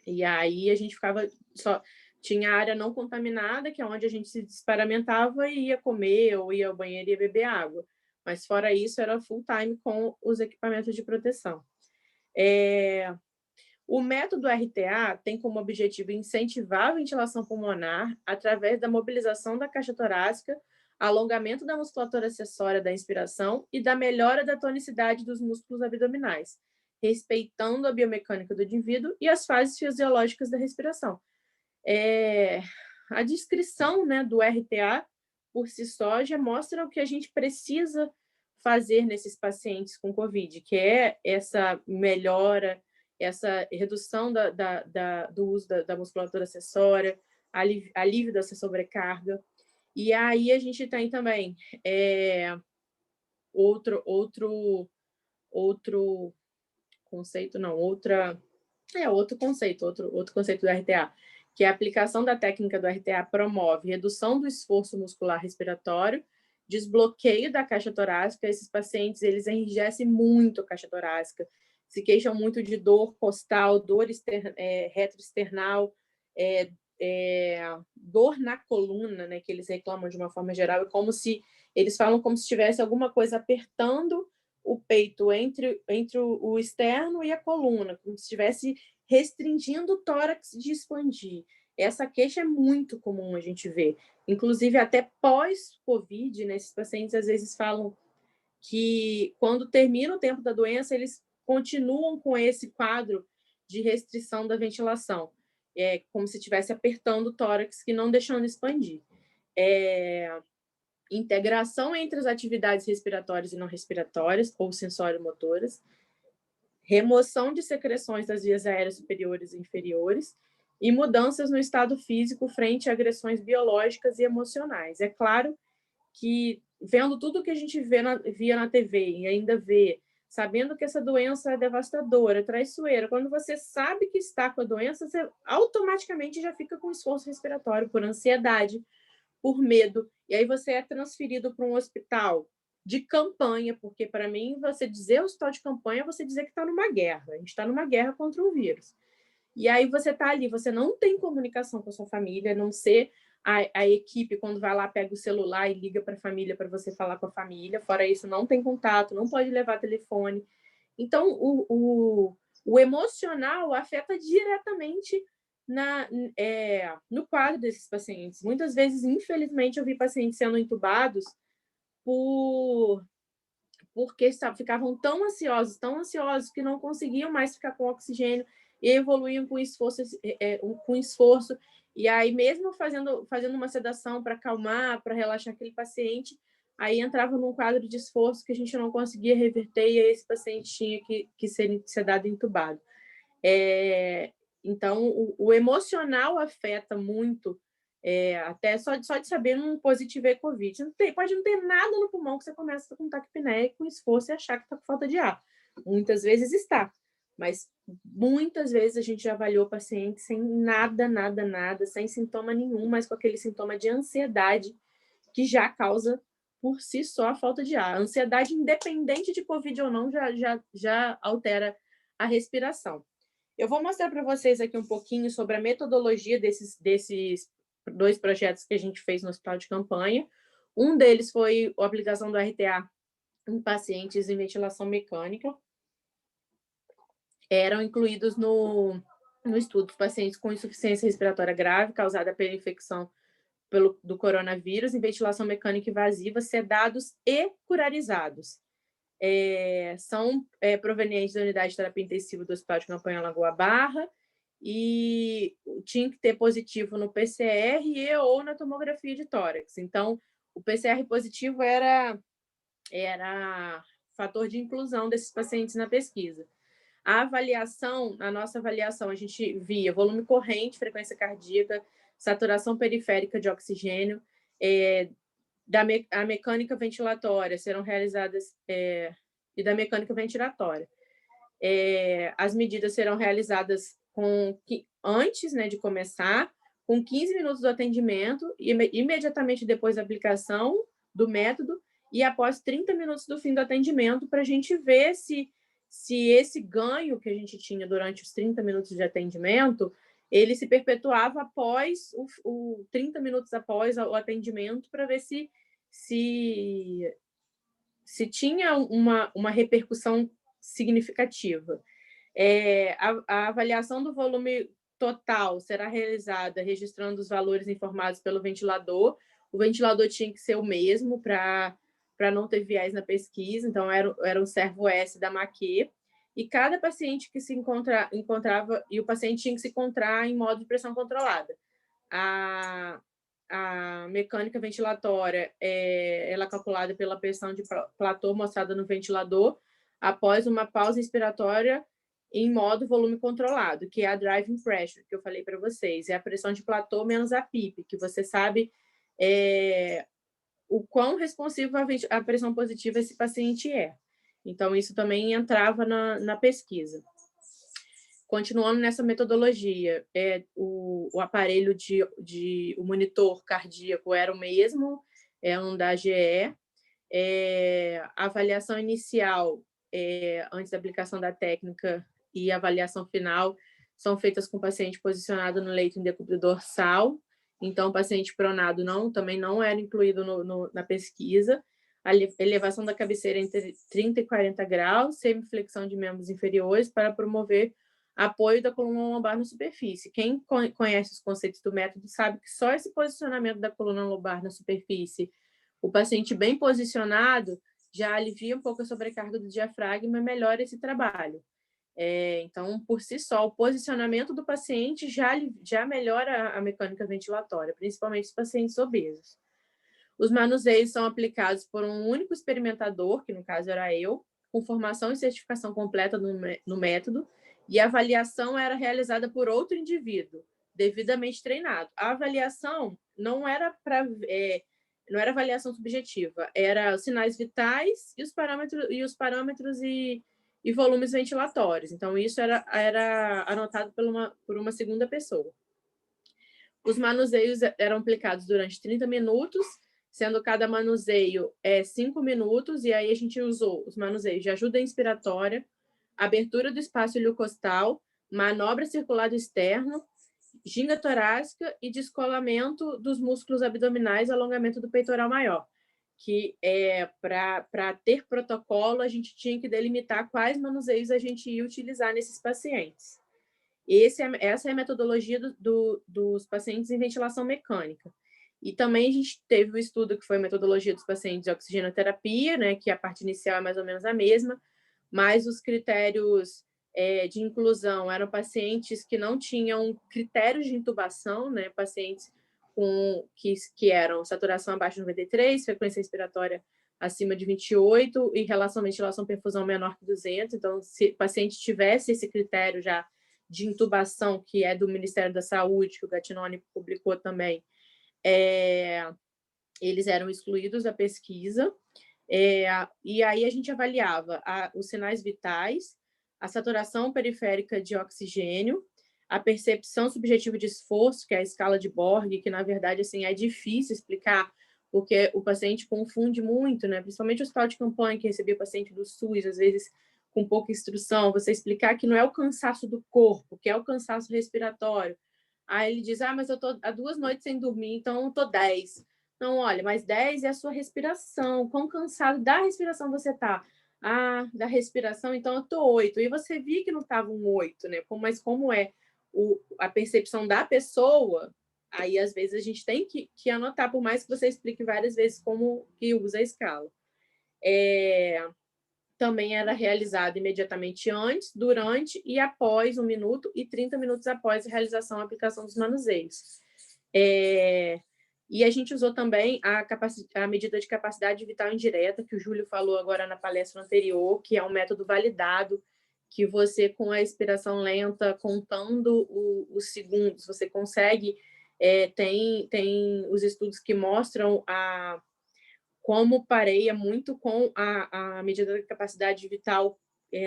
E aí a gente ficava só... Tinha área não contaminada, que é onde a gente se desparamentava e ia comer, ou ia ao banheiro e ia beber água. Mas, fora isso, era full time com os equipamentos de proteção. O método RTA tem como objetivo incentivar a ventilação pulmonar através da mobilização da caixa torácica, alongamento da musculatura acessória da inspiração e da melhora da tonicidade dos músculos abdominais, respeitando a biomecânica do indivíduo e as fases fisiológicas da respiração. A descrição, né, do RTA, por si só, já mostra o que a gente precisa fazer nesses pacientes com COVID, que é essa melhora, essa redução do uso da musculatura acessória, alívio dessa sobrecarga. E aí a gente tem também outro conceito, não, outro conceito do RTA, que é a aplicação da técnica do RTA promove redução do esforço muscular respiratório, desbloqueio da caixa torácica. Esses pacientes, eles enrijecem muito a caixa torácica, se queixam muito de dor costal, dor retroesternal, dor na coluna, né, que eles reclamam de uma forma geral, eles falam como se tivesse alguma coisa apertando o peito entre o externo e a coluna, como se estivesse restringindo o tórax de expandir. Essa queixa é muito comum a gente ver. Inclusive, até pós-Covid, né, esses pacientes às vezes falam que quando termina o tempo da doença, eles continuam com esse quadro de restrição da ventilação. É como se estivesse apertando o tórax e não deixando expandir. Integração entre as atividades respiratórias e não respiratórias, ou sensório-motoras, remoção de secreções das vias aéreas superiores e inferiores, e mudanças no estado físico frente a agressões biológicas e emocionais. É claro que, vendo tudo que a gente via na TV e ainda vê, sabendo que essa doença é devastadora, traiçoeira, quando você sabe que está com a doença, você automaticamente já fica com esforço respiratório, por ansiedade, por medo, e aí você é transferido para um hospital de campanha, porque para mim, você dizer hospital de campanha é você dizer que está numa guerra, a gente está numa guerra contra um vírus. E aí você está ali, você não tem comunicação com a sua família, a não ser a equipe, quando vai lá, pega o celular e liga para a família para você falar com a família. Fora isso, não tem contato, não pode levar telefone. Então, o emocional afeta diretamente no quadro desses pacientes. Muitas vezes, infelizmente, eu vi pacientes sendo entubados porque ficavam tão ansiosos, que não conseguiam mais ficar com oxigênio e evoluíam com esforço. E aí, mesmo fazendo uma sedação para acalmar, para relaxar aquele paciente, aí entrava num quadro de esforço que a gente não conseguia reverter e aí esse paciente tinha que ser sedado e entubado. Então, o emocional afeta muito, até só de saber um positivo é Covid. Pode não ter nada no pulmão que você começa com taquipneia, com esforço e achar que está com falta de ar. Muitas vezes está, mas muitas vezes a gente já avaliou paciente sem nada, sem sintoma nenhum, mas com aquele sintoma de ansiedade que já causa por si só a falta de ar. A ansiedade, independente de Covid ou não, já altera a respiração. Eu vou mostrar para vocês aqui um pouquinho sobre a metodologia desses 2 projetos que a gente fez no hospital de campanha. Um deles foi a aplicação do RTA em pacientes em ventilação mecânica. Eram incluídos no estudo pacientes com insuficiência respiratória grave causada pela infecção do coronavírus em ventilação mecânica invasiva, sedados e curarizados. São provenientes da unidade de terapia intensiva do Hospital de Campanha Lagoa Barra e tinha que ter positivo no PCR ou na tomografia de tórax. Então, o PCR positivo era fator de inclusão desses pacientes na pesquisa. A nossa avaliação, a gente via volume corrente, frequência cardíaca, saturação periférica de oxigênio, a mecânica ventilatória serão realizadas, e da mecânica ventilatória. As medidas serão realizadas antes, né, de começar, com 15 minutos do atendimento, imediatamente depois da aplicação do método e após 30 minutos do fim do atendimento, para a gente ver se esse ganho que a gente tinha durante os 30 minutos de atendimento, ele se perpetuava após 30 minutos após o atendimento, para ver se tinha uma repercussão significativa. A avaliação do volume total será realizada registrando os valores informados pelo ventilador. O ventilador tinha que ser o mesmo para não ter viés na pesquisa, então era um servo S da Maquet, e cada paciente que se encontrava, e o paciente tinha que se encontrar em modo de pressão controlada. A mecânica ventilatória ela é calculada pela pressão de platô mostrada no ventilador após uma pausa inspiratória em modo volume controlado, que é a driving pressure, que eu falei para vocês. É a pressão de platô menos a PIP, que você sabe o quão responsivo à pressão positiva esse paciente é. Então, isso também entrava na pesquisa. Continuando nessa metodologia, o aparelho o monitor cardíaco era o mesmo, um da GE. A avaliação inicial, antes da aplicação da técnica, e a avaliação final são feitas com o paciente posicionado no leito em decúbito dorsal. Então, o paciente pronado também não era incluído na pesquisa. A elevação da cabeceira entre 30 e 40 graus, semiflexão de membros inferiores para promover apoio da coluna lombar na superfície. Quem conhece os conceitos do método sabe que só esse posicionamento da coluna lombar na superfície, o paciente bem posicionado, já alivia um pouco a sobrecarga do diafragma e melhora esse trabalho. Então, por si só, o posicionamento do paciente já melhora a mecânica ventilatória, principalmente os pacientes obesos. Os manuseios são aplicados por um único experimentador, que no caso era eu, com formação e certificação completa no método, e a avaliação era realizada por outro indivíduo, devidamente treinado. A avaliação não era não era avaliação subjetiva, era os sinais vitais e os parâmetros e volumes ventilatórios. Então, isso era anotado por uma segunda pessoa. Os manuseios eram aplicados durante 30 minutos, sendo cada manuseio 5 minutos, e aí a gente usou os manuseios de ajuda inspiratória, abertura do espaço ileocostal, manobra circular do externo, ginga torácica e descolamento dos músculos abdominais, alongamento do peitoral maior, que para ter protocolo, a gente tinha que delimitar quais manuseios a gente ia utilizar nesses pacientes. Essa é a metodologia dos pacientes em ventilação mecânica. E também a gente teve o estudo que foi a metodologia dos pacientes de oxigenoterapia, né, que a parte inicial é mais ou menos a mesma, mas os critérios de inclusão eram pacientes que não tinham critérios de intubação, né, pacientes que eram saturação abaixo de 93, frequência respiratória acima de 28 e relação ventilação-perfusão menor que 200. Então, se o paciente tivesse esse critério já de intubação, que é do Ministério da Saúde, que o Gattinoni publicou também, eles eram excluídos da pesquisa. E aí a gente avaliava os sinais vitais, a saturação periférica de oxigênio, a percepção subjetiva de esforço, que é a escala de Borg, que, na verdade, assim, é difícil explicar, porque o paciente confunde muito, né? Principalmente o hospital de campanha, que recebia paciente do SUS, às vezes com pouca instrução, você explicar que não é o cansaço do corpo, que é o cansaço respiratório. Aí ele diz, mas eu estou há 2 noites sem dormir, então eu estou 10. Não, olha, mas 10 é a sua respiração. Quão cansado da respiração você está? Da respiração, então eu estou 8. E você viu que não estava um 8, né? Mas como é a percepção da pessoa, aí às vezes a gente tem que anotar, por mais que você explique várias vezes como que usa a escala. Também era realizado imediatamente antes, durante e após 1 minuto e 30 minutos após a realização e aplicação dos manuseios. E a gente usou também a medida de capacidade vital indireta, que o Júlio falou agora na palestra anterior, que é um método validado, que você, com a expiração lenta, contando os segundos, você consegue... tem os estudos que mostram como pareia muito com a medida de capacidade vital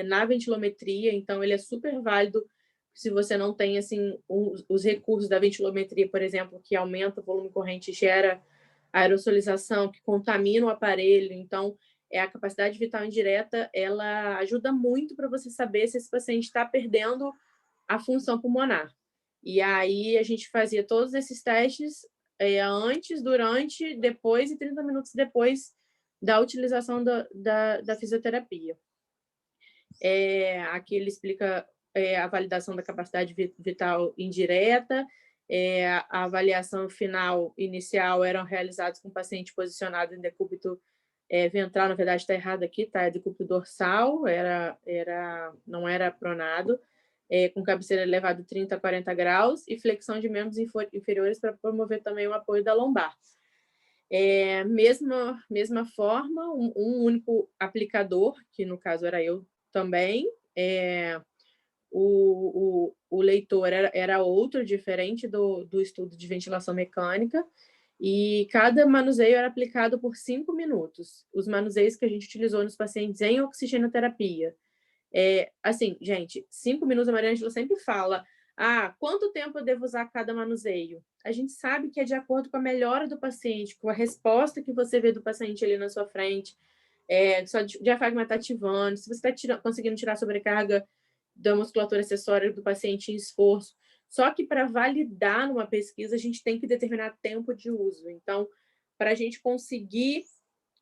na ventilometria, então ele é super válido se você não tem assim os recursos da ventilometria, por exemplo, que aumenta o volume corrente e gera aerosolização, que contamina o aparelho. Então, a capacidade vital indireta, ela ajuda muito para você saber se esse paciente está perdendo a função pulmonar. E aí a gente fazia todos esses testes antes, durante, depois e 30 minutos depois da utilização da fisioterapia. Aqui ele explica a validação da capacidade vital indireta, a avaliação final inicial eram realizadas com o paciente posicionado em decúbito ventral, na verdade está errado aqui, tá? É decúbito dorsal, não era pronado, com cabeceira elevada de 30 a 40 graus e flexão de membros inferiores para promover também o apoio da lombar. Mesma forma, um único aplicador, que no caso era eu também, o leitor era outro, diferente do estudo de ventilação mecânica, e cada manuseio era aplicado por 5 minutos. Os manuseios que a gente utilizou nos pacientes em oxigenoterapia. Assim, gente, 5 minutos, a Maria Ângela sempre fala, quanto tempo eu devo usar cada manuseio? A gente sabe que é de acordo com a melhora do paciente, com a resposta que você vê do paciente ali na sua frente, sua diafragma está ativando, se você está conseguindo tirar a sobrecarga da musculatura acessória do paciente em esforço. Só que para validar numa pesquisa, a gente tem que determinar tempo de uso. Então, para a gente conseguir,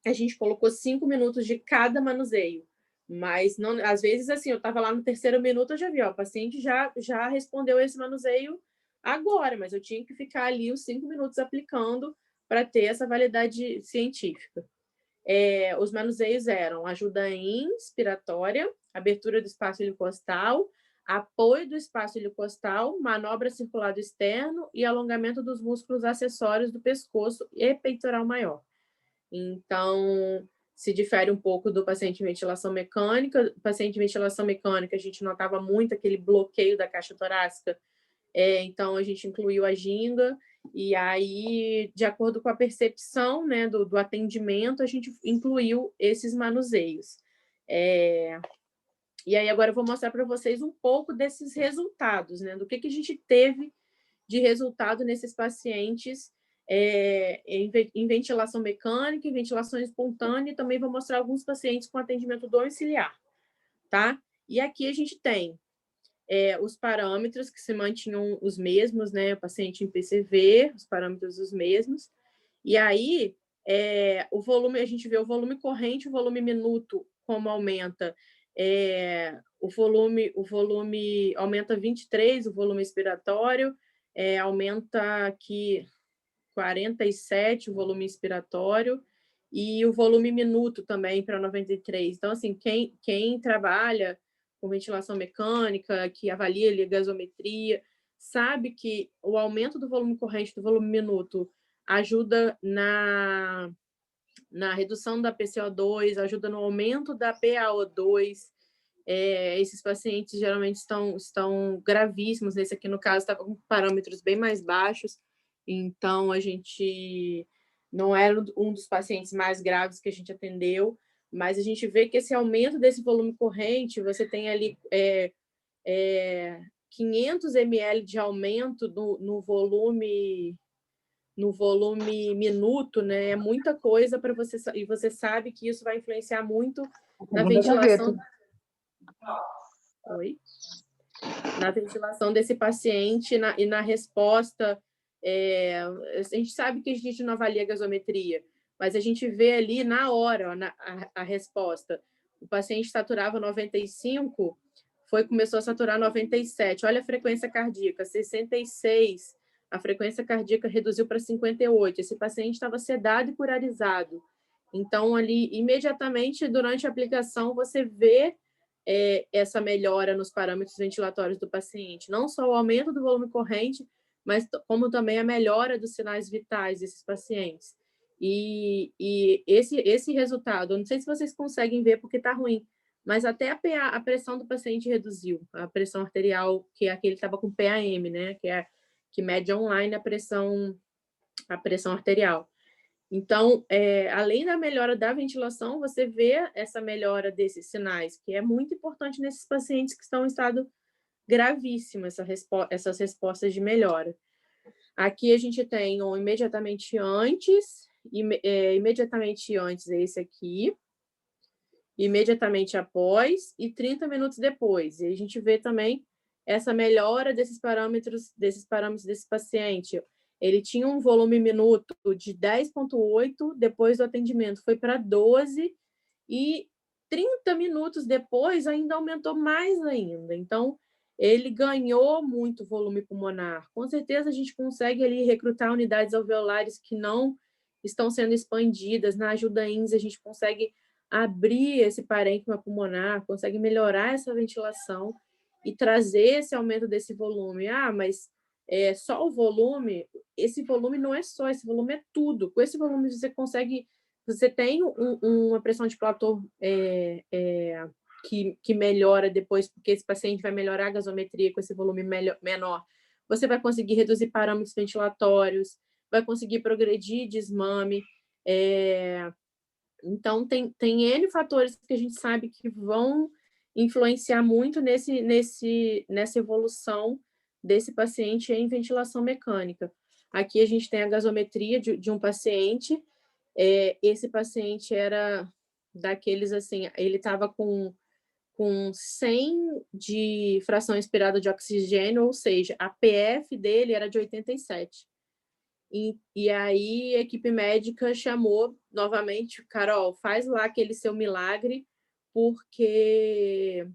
a gente colocou 5 minutos de cada manuseio. Mas, não, às vezes, assim, eu estava lá no 3º minuto, eu já vi, ó, o paciente já respondeu esse manuseio agora, mas eu tinha que ficar ali os 5 minutos aplicando para ter essa validade científica. Os manuseios eram ajuda inspiratória, abertura do espaço ileocostal, apoio do espaço ileocostal, manobra circular do externo e alongamento dos músculos acessórios do pescoço e peitoral maior. Então, se difere um pouco do paciente em ventilação mecânica. O paciente em ventilação mecânica, a gente notava muito aquele bloqueio da caixa torácica, então a gente incluiu a ginga, e aí, de acordo com a percepção, né, do atendimento, a gente incluiu esses manuseios. E aí agora eu vou mostrar para vocês um pouco desses resultados, né, do que a gente teve de resultado nesses pacientes em ventilação mecânica, em ventilação espontânea, e também vou mostrar alguns pacientes com atendimento domiciliar, tá? E aqui a gente tem os parâmetros que se mantinham os mesmos, né? O paciente em PCV, os parâmetros os mesmos. E aí, o volume, a gente vê o volume corrente, o volume minuto, como aumenta. O volume aumenta 23, o volume expiratório, aumenta aqui 47, o volume inspiratório, e o volume minuto também para 93. Então, assim, quem trabalha com ventilação mecânica, que avalia ali a gasometria, sabe que o aumento do volume corrente, do volume minuto, ajuda na redução da PCO2, ajuda no aumento da PaO2. Esses pacientes geralmente estão gravíssimos. Nesse aqui, no caso, estava com parâmetros bem mais baixos. Então, a gente não era um dos pacientes mais graves que a gente atendeu, mas a gente vê que esse aumento desse volume corrente, você tem ali 500 ml de aumento no volume minuto, né? É muita coisa para você, e você sabe que isso vai influenciar muito na ventilação. Oi? Na ventilação desse paciente e na resposta. A gente sabe que a gente não avalia a gasometria, mas a gente vê ali na hora, ó, a resposta. O paciente saturava 95, começou a saturar 97. Olha a frequência cardíaca, 66. A frequência cardíaca reduziu para 58. Esse paciente estava sedado e curarizado. Então, ali, imediatamente, durante a aplicação, você vê essa melhora nos parâmetros ventilatórios do paciente. Não só o aumento do volume corrente, mas como também a melhora dos sinais vitais desses pacientes. E esse resultado, eu não sei se vocês conseguem ver porque está ruim, mas até a pressão do paciente reduziu, a pressão arterial, que é aquele que estava com PAM, né? Que mede online a pressão arterial. Então, além da melhora da ventilação, você vê essa melhora desses sinais, que é muito importante nesses pacientes que estão em estado gravíssimo, essas respostas de melhora. Aqui a gente tem um imediatamente antes é esse aqui, imediatamente após e 30 minutos depois. E a gente vê também essa melhora desses parâmetros desse paciente. Ele tinha um volume minuto de 10,8, depois do atendimento foi para 12, e 30 minutos depois ainda aumentou mais ainda. Então, ele ganhou muito volume pulmonar. Com certeza, a gente consegue ali recrutar unidades alveolares que não estão sendo expandidas. Na ajuda INS, a gente consegue abrir esse parênquima pulmonar, consegue melhorar essa ventilação e trazer esse aumento desse volume. Mas só o volume, esse volume não é só, esse volume é tudo. Com esse volume você tem uma pressão de platô que melhora depois, porque esse paciente vai melhorar a gasometria com esse volume menor. Você vai conseguir reduzir parâmetros ventilatórios, vai conseguir progredir desmame. Então, tem N fatores que a gente sabe que vão influenciar muito nessa evolução desse paciente em ventilação mecânica. Aqui a gente tem a gasometria de um paciente. Esse paciente era daqueles, assim, ele estava com 100 de fração inspirada de oxigênio, ou seja, a PF dele era de 87. E aí a equipe médica chamou novamente, Carol, faz lá aquele seu milagre, porque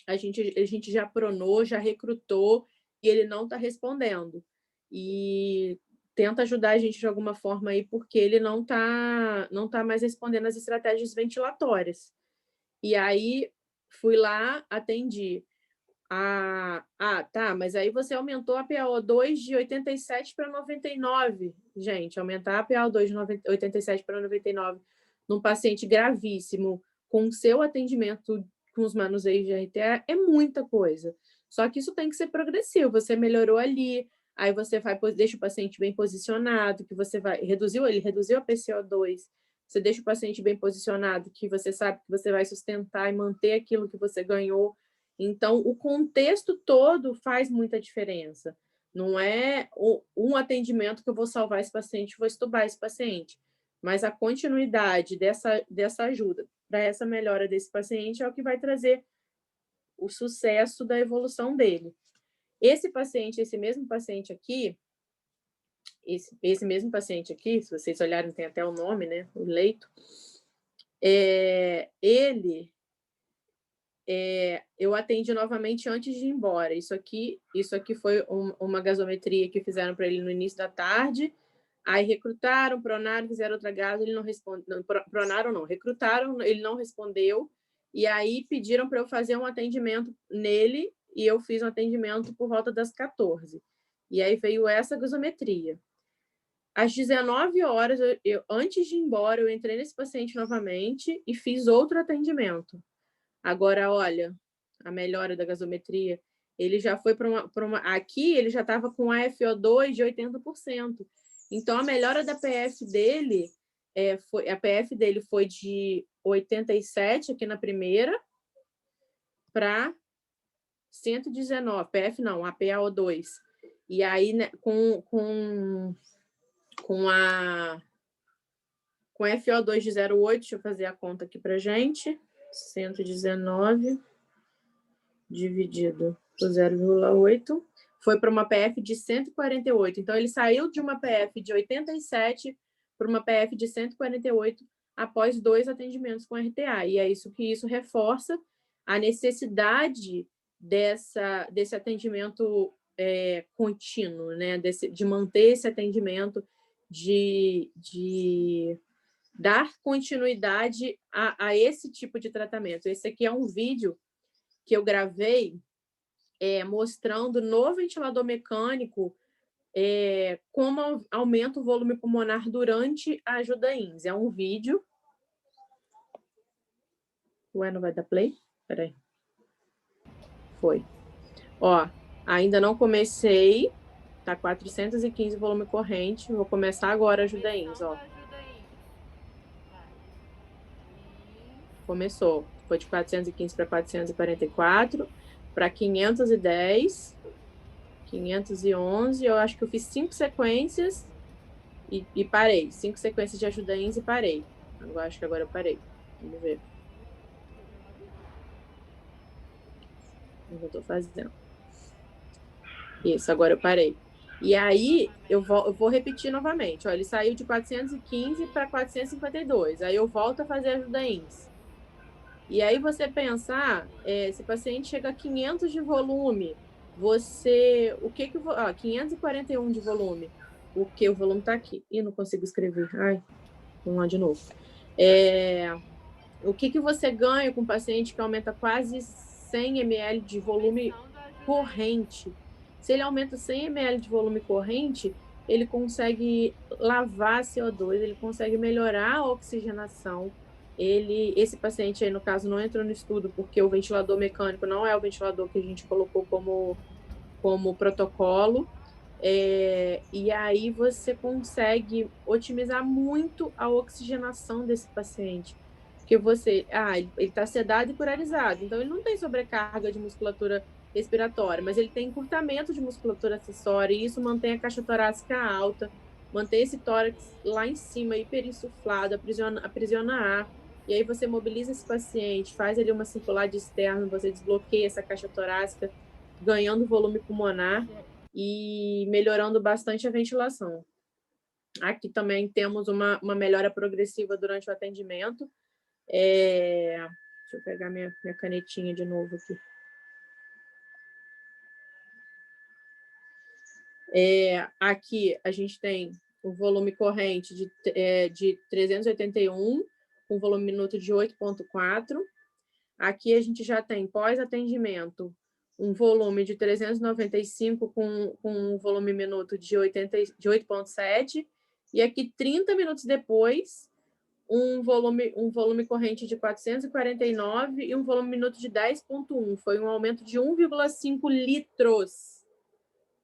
a gente já pronou, já recrutou, e ele não está respondendo. E tenta ajudar a gente de alguma forma aí, porque ele não tá mais respondendo as estratégias ventilatórias. E aí fui lá, atendi. Tá, mas aí você aumentou a PaO2 de 87 para 99. Gente, aumentar a PaO2 de 87 para 99 num paciente gravíssimo, com o seu atendimento com os manuseios de RTA, é muita coisa. Só que isso tem que ser progressivo. Você melhorou ali, aí você deixa o paciente bem posicionado, que você vai... Ele reduziu a PCO2, você deixa o paciente bem posicionado, que você sabe que você vai sustentar e manter aquilo que você ganhou. Então, o contexto todo faz muita diferença. Não é um atendimento que eu vou salvar esse paciente, vou estubar esse paciente, mas a continuidade dessa ajuda para essa melhora desse paciente é o que vai trazer o sucesso da evolução dele. Esse mesmo paciente aqui, se vocês olharem, tem até o nome, né? O leito. Eu atendi novamente antes de ir embora. Isso aqui foi uma gasometria que fizeram para ele no início da tarde. Aí recrutaram, pronaram, fizeram outra gaso, ele não respondeu. Pronaram não, recrutaram, ele não respondeu. E aí pediram para eu fazer um atendimento nele, e eu fiz um atendimento por volta das 14. E aí veio essa gasometria. Às 19 horas, antes de ir embora, eu entrei nesse paciente novamente e fiz outro atendimento. Agora, olha, a melhora da gasometria, ele já foi para uma... Aqui, ele já estava com a FO2 de 80%. Então, a melhora da PF dele, a PF dele foi de 87 aqui na primeira para 119. PF não, a PaO2. E aí, né, com a FO2 de 0,8, deixa eu fazer a conta aqui para gente. 119 dividido por 0,8, foi para uma PF de 148. Então, ele saiu de uma PF de 87 para uma PF de 148 após 2 atendimentos com RTA. E é isso que isso reforça a necessidade desse atendimento contínuo, né? De manter esse atendimento, de dar continuidade a esse tipo de tratamento. Esse aqui é um vídeo que eu gravei mostrando no ventilador mecânico como aumenta o volume pulmonar durante a ajuda INS. É um vídeo. Ué, não vai dar play? Peraí. Foi. Ó, ainda não comecei. Tá 415 volume corrente. Vou começar agora a ajuda INS, ó. Começou. Foi de 415 para 444, para 510, 511. Eu acho que eu fiz 5 sequências e parei. 5 sequências de ajuda INS e parei. Eu acho que agora eu parei. Vamos ver. Eu estou fazendo. Isso, agora eu parei. E aí, eu vou repetir novamente. Ó, ele saiu de 415 para 452. Aí eu volto a fazer ajuda INS. E aí você pensar, se o paciente chega a 500 de volume, 541 de volume, porque o volume está aqui. Ih, não consigo escrever. Ai, vamos lá de novo. O que você ganha com um paciente que aumenta quase 100 ml de volume corrente? Se ele aumenta 100 ml de volume corrente, ele consegue lavar CO2, ele consegue melhorar a oxigenação. Esse paciente aí, no caso, não entrou no estudo porque o ventilador mecânico não é o ventilador que a gente colocou como protocolo. E aí você consegue otimizar muito a oxigenação desse paciente. Porque ele está sedado e pluralizado, então ele não tem sobrecarga de musculatura respiratória, mas ele tem encurtamento de musculatura acessória, e isso mantém a caixa torácica alta, mantém esse tórax lá em cima, hiperinsuflado, aprisiona ar, e aí você mobiliza esse paciente, faz ali uma circulade externa, você desbloqueia essa caixa torácica, ganhando volume pulmonar e melhorando bastante a ventilação. Aqui também temos uma melhora progressiva durante o atendimento. Deixa eu pegar minha canetinha de novo aqui. Aqui a gente tem o volume corrente de 381, com volume minuto de 8,4. Aqui a gente já tem pós-atendimento um volume de 395 com um volume minuto de 8,7. E aqui, 30 minutos depois, um volume corrente de 449 e um volume minuto de 10,1. Foi um aumento de 1,5 litros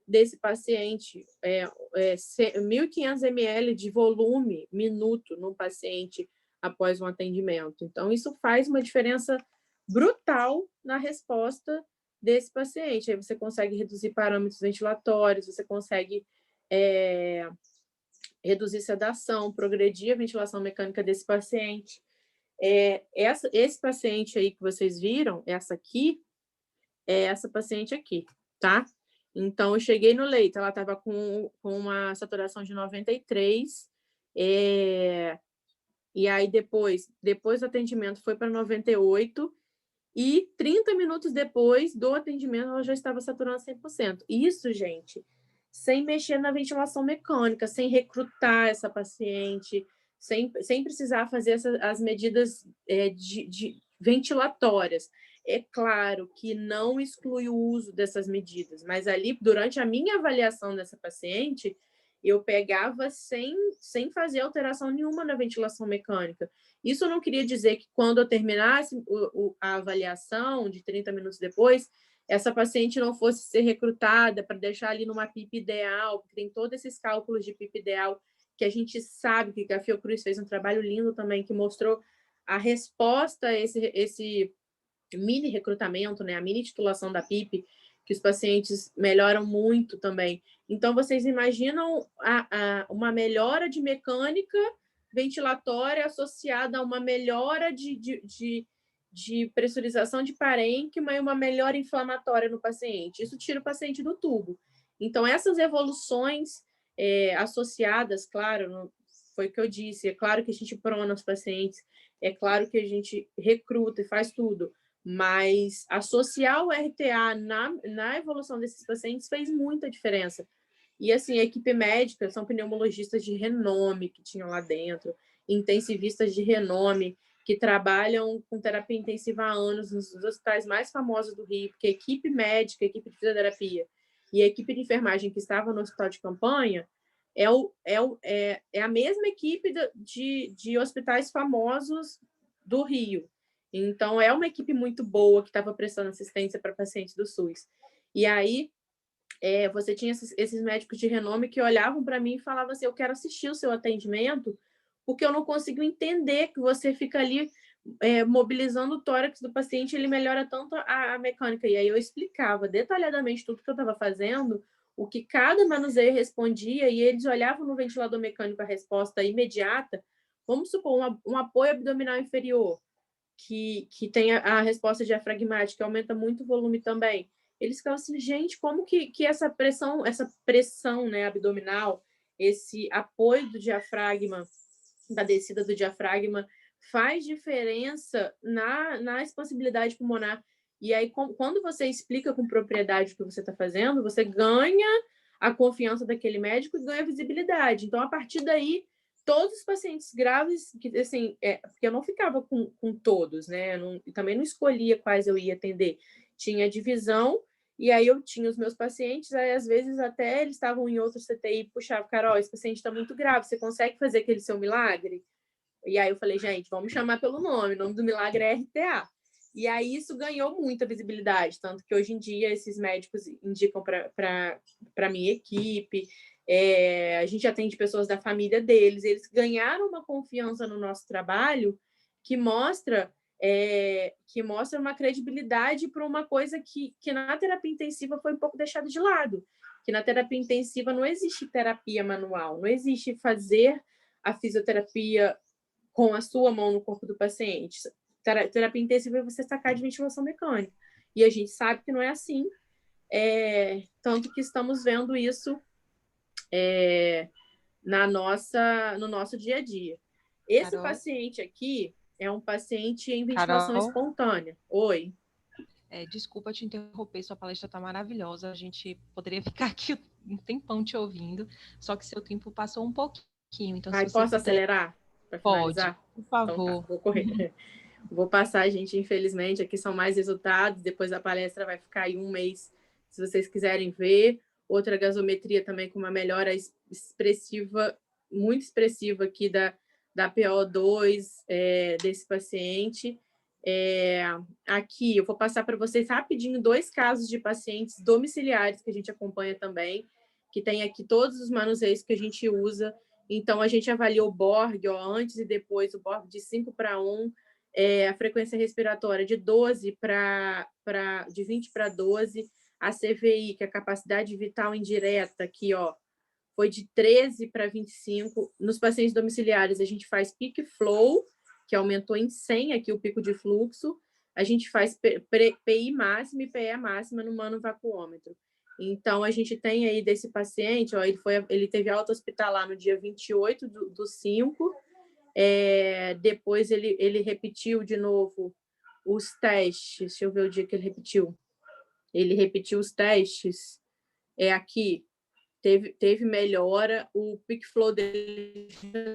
desse paciente, 1.500 ml de volume minuto no paciente após um atendimento. Então, isso faz uma diferença brutal na resposta desse paciente. Aí você consegue reduzir parâmetros ventilatórios, você consegue reduzir sedação, progredir a ventilação mecânica desse paciente. Esse paciente aí que vocês viram, essa aqui, é essa paciente aqui, tá? Então, eu cheguei no leito, ela estava com uma saturação de 93, e aí depois do atendimento foi para 98, e 30 minutos depois do atendimento ela já estava saturando 100%. Isso, gente, sem mexer na ventilação mecânica, sem recrutar essa paciente, sem precisar fazer as medidas de ventilatórias. É claro que não exclui o uso dessas medidas, mas ali, durante a minha avaliação dessa paciente, eu pegava sem fazer alteração nenhuma na ventilação mecânica. Isso não queria dizer que quando eu terminasse a avaliação, de 30 minutos depois, essa paciente não fosse ser recrutada para deixar ali numa PIP ideal, porque tem todos esses cálculos de PIP ideal que a gente sabe que a Fiocruz fez um trabalho lindo também, que mostrou a resposta a esse mini recrutamento, né, a mini titulação da PIP, que os pacientes melhoram muito também. Então, vocês imaginam uma melhora de mecânica ventilatória associada a uma melhora de pressurização de parênquima e uma melhora inflamatória no paciente. Isso tira o paciente do tubo. Então, essas evoluções associadas, claro, foi o que eu disse, é claro que a gente prona os pacientes, é claro que a gente recruta e faz tudo, mas associar o RTA na evolução desses pacientes fez muita diferença. E, assim, a equipe médica são pneumologistas de renome que tinham lá dentro, intensivistas de renome, que trabalham com terapia intensiva há anos nos hospitais mais famosos do Rio, porque a equipe médica, a equipe de fisioterapia e a equipe de enfermagem que estava no hospital de campanha é a mesma equipe de hospitais famosos do Rio. Então, é uma equipe muito boa que estava prestando assistência para pacientes do SUS. E aí, você tinha esses médicos de renome que olhavam para mim e falavam assim, eu quero assistir o seu atendimento, porque eu não consigo entender que você fica ali mobilizando o tórax do paciente, ele melhora tanto a mecânica. E aí eu explicava detalhadamente tudo que eu estava fazendo, o que cada manuseio respondia, e eles olhavam no ventilador mecânico a resposta imediata. Vamos supor, um apoio abdominal inferior, que tem a resposta diafragmática, que aumenta muito o volume também. Eles ficavam assim, gente, como que essa pressão, né, abdominal, esse apoio do diafragma, da descida do diafragma, faz diferença na expansibilidade pulmonar. E aí, quando você explica com propriedade o que você está fazendo, você ganha a confiança daquele médico e ganha visibilidade. Então, a partir daí, todos os pacientes graves, que assim, porque eu não ficava com todos, né? Também não escolhia quais eu ia atender. Tinha divisão, e aí eu tinha os meus pacientes, aí às vezes até eles estavam em outro CTI, puxava, Carol, esse paciente está muito grave, você consegue fazer aquele seu milagre? E aí eu falei, gente, vamos chamar pelo nome, o nome do milagre é RTA. E aí isso ganhou muita visibilidade, tanto que hoje em dia esses médicos indicam para a minha equipe, a gente atende pessoas da família deles, eles ganharam uma confiança no nosso trabalho que mostra uma credibilidade para uma coisa que na terapia intensiva foi um pouco deixada de lado, que na terapia intensiva não existe terapia manual, não existe fazer a fisioterapia com a sua mão no corpo do paciente. Terapia intensiva é você sacar de ventilação mecânica. E a gente sabe que não é assim, tanto que estamos vendo isso no nosso dia a dia. Esse Carol? paciente aqui, É um paciente em ventilação Carol, espontânea. Oi. desculpa te interromper, sua palestra está maravilhosa. A gente poderia ficar aqui um tempão te ouvindo, só que seu tempo passou um pouquinho. Então, se Ai, você posso puder, acelerar para pode, finalizar? por Então tá, favor. vou correr. Vou passar, gente, infelizmente, aqui são mais resultados, depois a palestra vai ficar aí um mês, se vocês quiserem ver. Outra gasometria também com uma melhora expressiva, muito expressiva aqui da PO2 desse paciente. Aqui, eu vou passar para vocês rapidinho 2 casos de pacientes domiciliares que a gente acompanha também, que tem aqui todos os manuseios que a gente usa. Então, a gente avaliou o Borg, antes e depois, o Borg de 5:1, a frequência respiratória de 20 para 12, a CVI, que é a capacidade vital indireta, aqui, foi de 13 para 25. Nos pacientes domiciliares, a gente faz peak flow, que aumentou em 100 aqui o pico de fluxo. A gente faz PI máxima e PE máxima no manovacuômetro. Então, a gente tem aí desse paciente, ele teve alta hospitalar no dia 28 do 5, depois ele repetiu de novo os testes. Deixa eu ver o dia que ele repetiu. Ele repetiu os testes. Aqui, teve melhora. O peak flow dele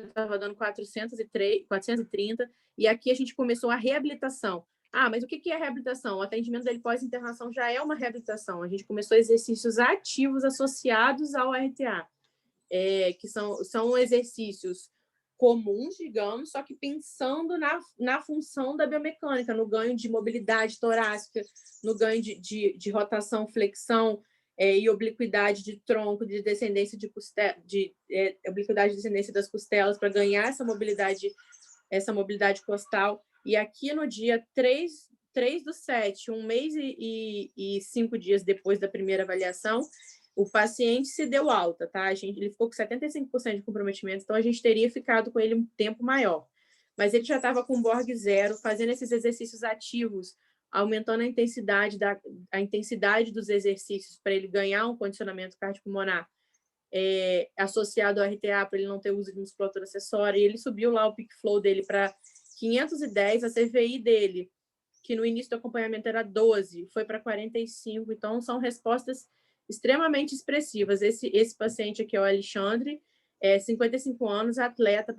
estava dando 430. E aqui a gente começou a reabilitação. Mas o que é reabilitação? O atendimento dele pós-internação já é uma reabilitação. A gente começou exercícios ativos associados ao RTA, que são exercícios comuns, digamos, só que pensando na função da biomecânica, no ganho de mobilidade torácica, no ganho de rotação, flexão, e obliquidade de tronco, de descendência obliquidade de descendência das costelas, para ganhar essa mobilidade costal. E aqui no dia 3/7, um mês e 5 dias depois da primeira avaliação, o paciente se deu alta, tá? Ele ficou com 75% de comprometimento, então a gente teria ficado com ele um tempo maior. Mas ele já estava com Borg zero, fazendo esses exercícios ativos, aumentando a intensidade dos exercícios para ele ganhar um condicionamento cardiopulmonar, associado ao RTA, para ele não ter uso de musculatura acessória, e ele subiu lá o peak flow dele para 510, a CVI dele, que no início do acompanhamento era 12, foi para 45, então são respostas extremamente expressivas. Esse paciente aqui é o Alexandre, 55 anos, atleta,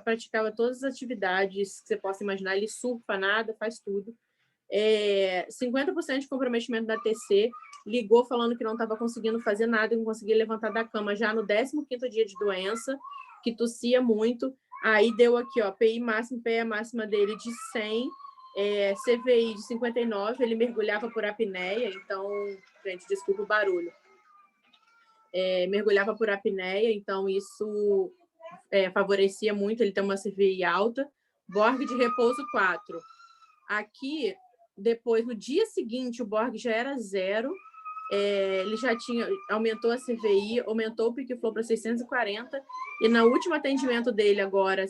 praticava todas as atividades que você possa imaginar, ele surfa, nada, faz tudo. 50% de comprometimento da TC, ligou falando que não estava conseguindo fazer nada, não conseguia levantar da cama já no 15º dia de doença, que tossia muito. Aí deu aqui, PI máximo, PE máxima dele de 100, CVI de 59, ele mergulhava por apneia, então, gente, desculpa o barulho. Mergulhava por apneia, então isso favorecia muito ele ter uma CVI alta. Borg de repouso 4. Aqui, depois, no dia seguinte, o Borg já era 0, ele já aumentou a CVI, aumentou o pick flow para 640, e no último atendimento dele agora,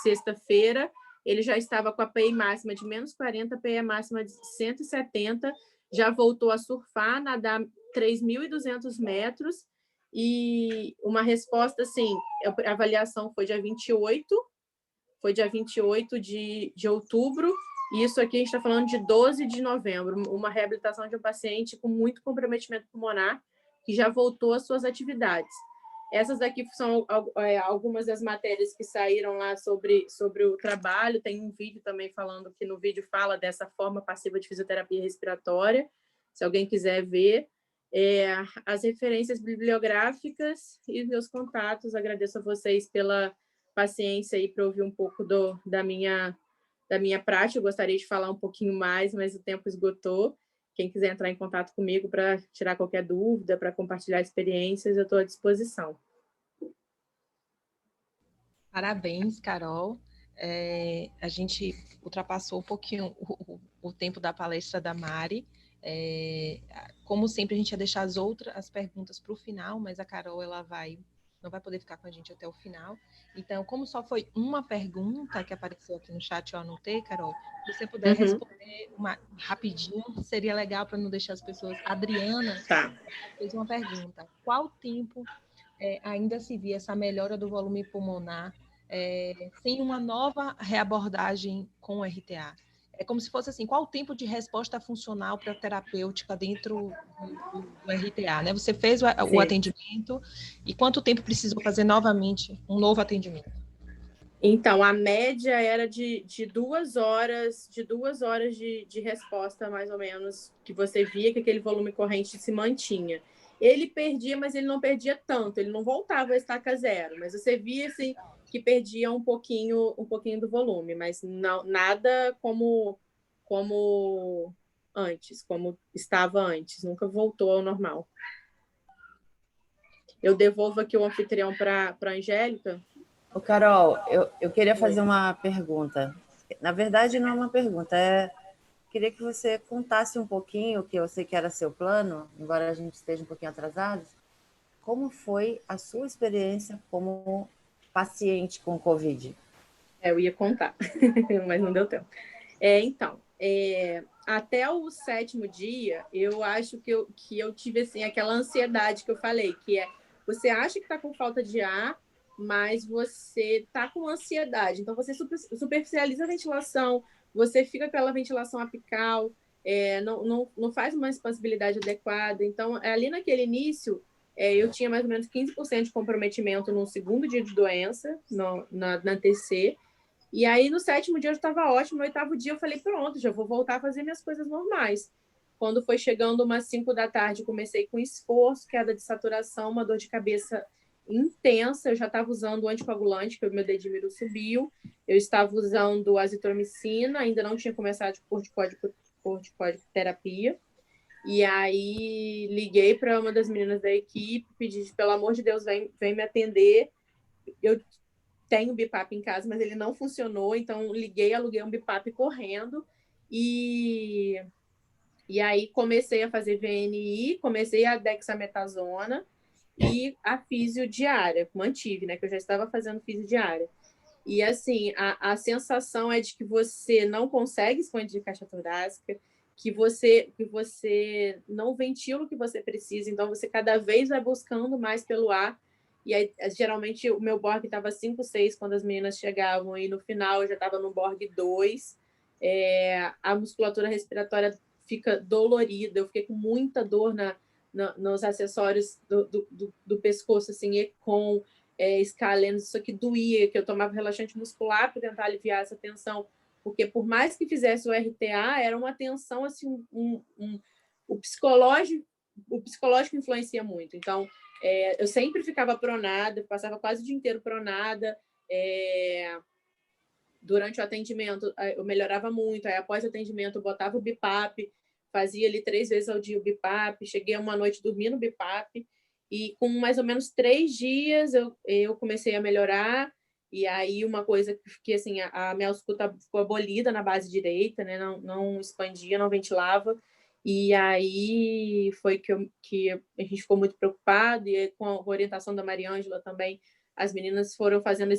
sexta-feira, ele já estava com a PI máxima de -40, PE máxima de 170, já voltou a surfar, nadar 3.200 metros, e uma resposta, assim, a avaliação foi dia 28 de outubro, e isso aqui a gente está falando de 12 de novembro, uma reabilitação de um paciente com muito comprometimento pulmonar, que já voltou às suas atividades. Essas daqui são algumas das matérias que saíram lá sobre o trabalho. Tem um vídeo também falando, que no vídeo fala dessa forma passiva de fisioterapia respiratória, se alguém quiser ver. As referências bibliográficas e meus contatos. Agradeço a vocês pela paciência aí para ouvir um pouco da minha prática. Eu gostaria de falar um pouquinho mais, mas o tempo esgotou. Quem quiser entrar em contato comigo para tirar qualquer dúvida, para compartilhar experiências, eu estou à disposição. Parabéns, Carol. A gente ultrapassou um pouquinho o tempo da palestra da Mari. Como sempre, a gente ia deixar as perguntas para o final, mas a Carol não vai poder ficar com a gente até o final. Então, como só foi uma pergunta que apareceu aqui no chat, eu anotei, Carol, se você puder responder rapidinho, seria legal para não deixar as pessoas. Adriana fez uma pergunta: qual tempo ainda se via essa melhora do volume pulmonar sem uma nova reabordagem com o RTA. É como se fosse assim, qual o tempo de resposta funcional para a terapêutica dentro do RTA, né? Você fez o atendimento e quanto tempo precisou fazer novamente um novo atendimento? Então, a média era de 2 horas, de resposta, mais ou menos, que você via que aquele volume corrente se mantinha. Ele perdia, mas ele não perdia tanto, ele não voltava a estaca zero, mas você via assim, que perdia um pouquinho do volume, mas não, nada como antes, como estava antes, nunca voltou ao normal. Eu devolvo aqui o anfitrião para a Angélica. Ô, Carol, eu queria fazer uma pergunta. Na verdade, não é uma pergunta, queria que você contasse um pouquinho, que eu sei que era seu plano, embora a gente esteja um pouquinho atrasados, como foi a sua experiência como paciente com Covid? Eu ia contar, mas não deu tempo. Então, até o 7º dia, eu acho que eu tive assim, aquela ansiedade que eu falei, que você acha que está com falta de ar, mas você está com ansiedade. Então, você superficializa a ventilação, você fica com aquela ventilação apical, não faz uma expansibilidade adequada. Então, ali naquele início, eu tinha mais ou menos 15% de comprometimento no 2º dia de doença, na TC. E aí, no 7º dia, eu estava ótimo. No 8º dia, eu falei, pronto, já vou voltar a fazer minhas coisas normais. Quando foi chegando umas 5 da tarde, comecei com esforço, queda de saturação, uma dor de cabeça intensa. Eu já estava usando o anticoagulante, que o meu dedímero subiu. Eu estava usando azitromicina, ainda não tinha começado corticoterapia. E aí, liguei para uma das meninas da equipe, pedi, pelo amor de Deus, vem me atender. Eu tenho BiPAP em casa, mas ele não funcionou, então liguei, aluguei um BiPAP correndo e aí comecei a fazer VNI, comecei a dexametasona e a físio diária, mantive, né, que eu já estava fazendo físio diária. E assim, a sensação é de que você não consegue expandir caixa torácica, que você não ventila o que você precisa, então você cada vez vai buscando mais pelo ar. E aí, geralmente, o meu Borg estava 5, 6 quando as meninas chegavam, e no final eu já estava no Borg 2. A musculatura respiratória fica dolorida, eu fiquei com muita dor nos acessórios do pescoço, assim, e com escalenos, isso aqui doía, que eu tomava relaxante muscular para tentar aliviar essa tensão, porque por mais que fizesse o RTA, era uma tensão, assim, o psicológico influencia muito. Então, eu sempre ficava pronada, passava quase o dia inteiro pronada. Durante o atendimento, eu melhorava muito. Aí, após o atendimento, eu botava o BiPAP, fazia ali 3 vezes ao dia o BiPAP, cheguei uma noite dormindo no BiPAP, e com mais ou menos 3 dias eu comecei a melhorar. E aí, uma coisa que assim, a minha ausculta ficou abolida na base direita, né? Não expandia, não ventilava. E aí foi que a gente ficou muito preocupado, e com a orientação da Mariângela também, as meninas foram fazendo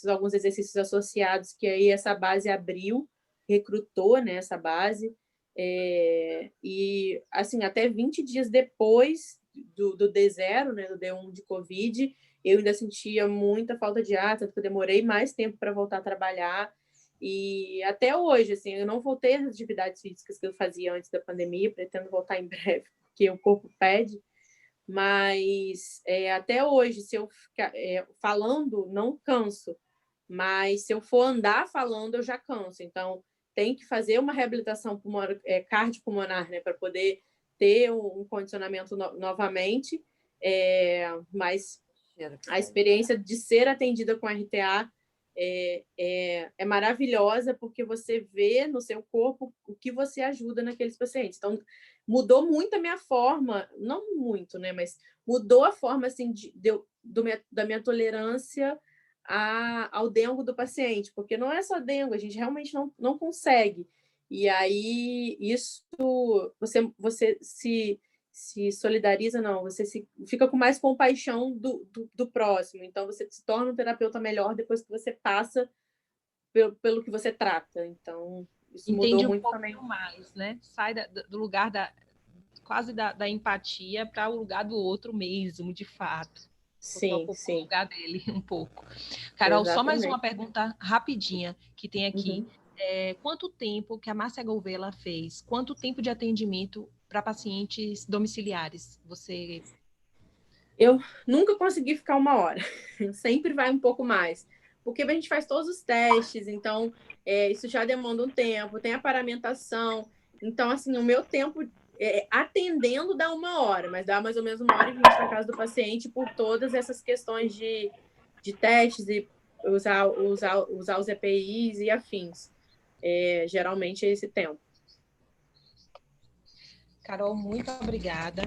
alguns exercícios associados, que aí essa base abriu, recrutou, né, essa base. E assim, até 20 dias depois do D0, né, do D1 de Covid, eu ainda sentia muita falta de ar, tanto que eu demorei mais tempo para voltar a trabalhar. E até hoje, assim, eu não voltei às atividades físicas que eu fazia antes da pandemia, pretendo voltar em breve, porque o corpo pede. Mas até hoje, se eu ficar falando, não canso. Mas se eu for andar falando, eu já canso. Então, tem que fazer uma reabilitação cardiopulmonar, né, para poder ter um condicionamento novamente. Mas a experiência de ser atendida com RTA é maravilhosa, porque você vê no seu corpo o que você ajuda naqueles pacientes. Então, mudou muito a minha forma, não muito, né, mas mudou a forma assim, da minha tolerância ao dengo do paciente, porque não é só dengo, a gente realmente não consegue. E aí, isso, você se solidariza, não, você fica com mais compaixão do próximo. Então, você se torna um terapeuta melhor depois que você passa pelo que você trata. Então, isso Entende mudou um muito pouco também. mais, né? Sai do lugar quase da empatia para o lugar do outro mesmo, de fato. Sim, sim. O lugar dele um pouco. Carol, Exatamente. só mais uma pergunta rapidinha que tem aqui. Quanto tempo que a Márcia Gouveia fez? Quanto tempo de atendimento para pacientes domiciliares? Eu nunca consegui ficar 1 hora. Sempre vai um pouco mais. Porque a gente faz todos os testes, então isso já demanda um tempo, tem a paramentação. Então, assim, o meu tempo atendendo dá 1 hora, mas dá mais ou menos 1h20 na casa do paciente por todas essas questões de testes e usar os EPIs e afins. Geralmente é esse tempo. Carol, muito obrigada.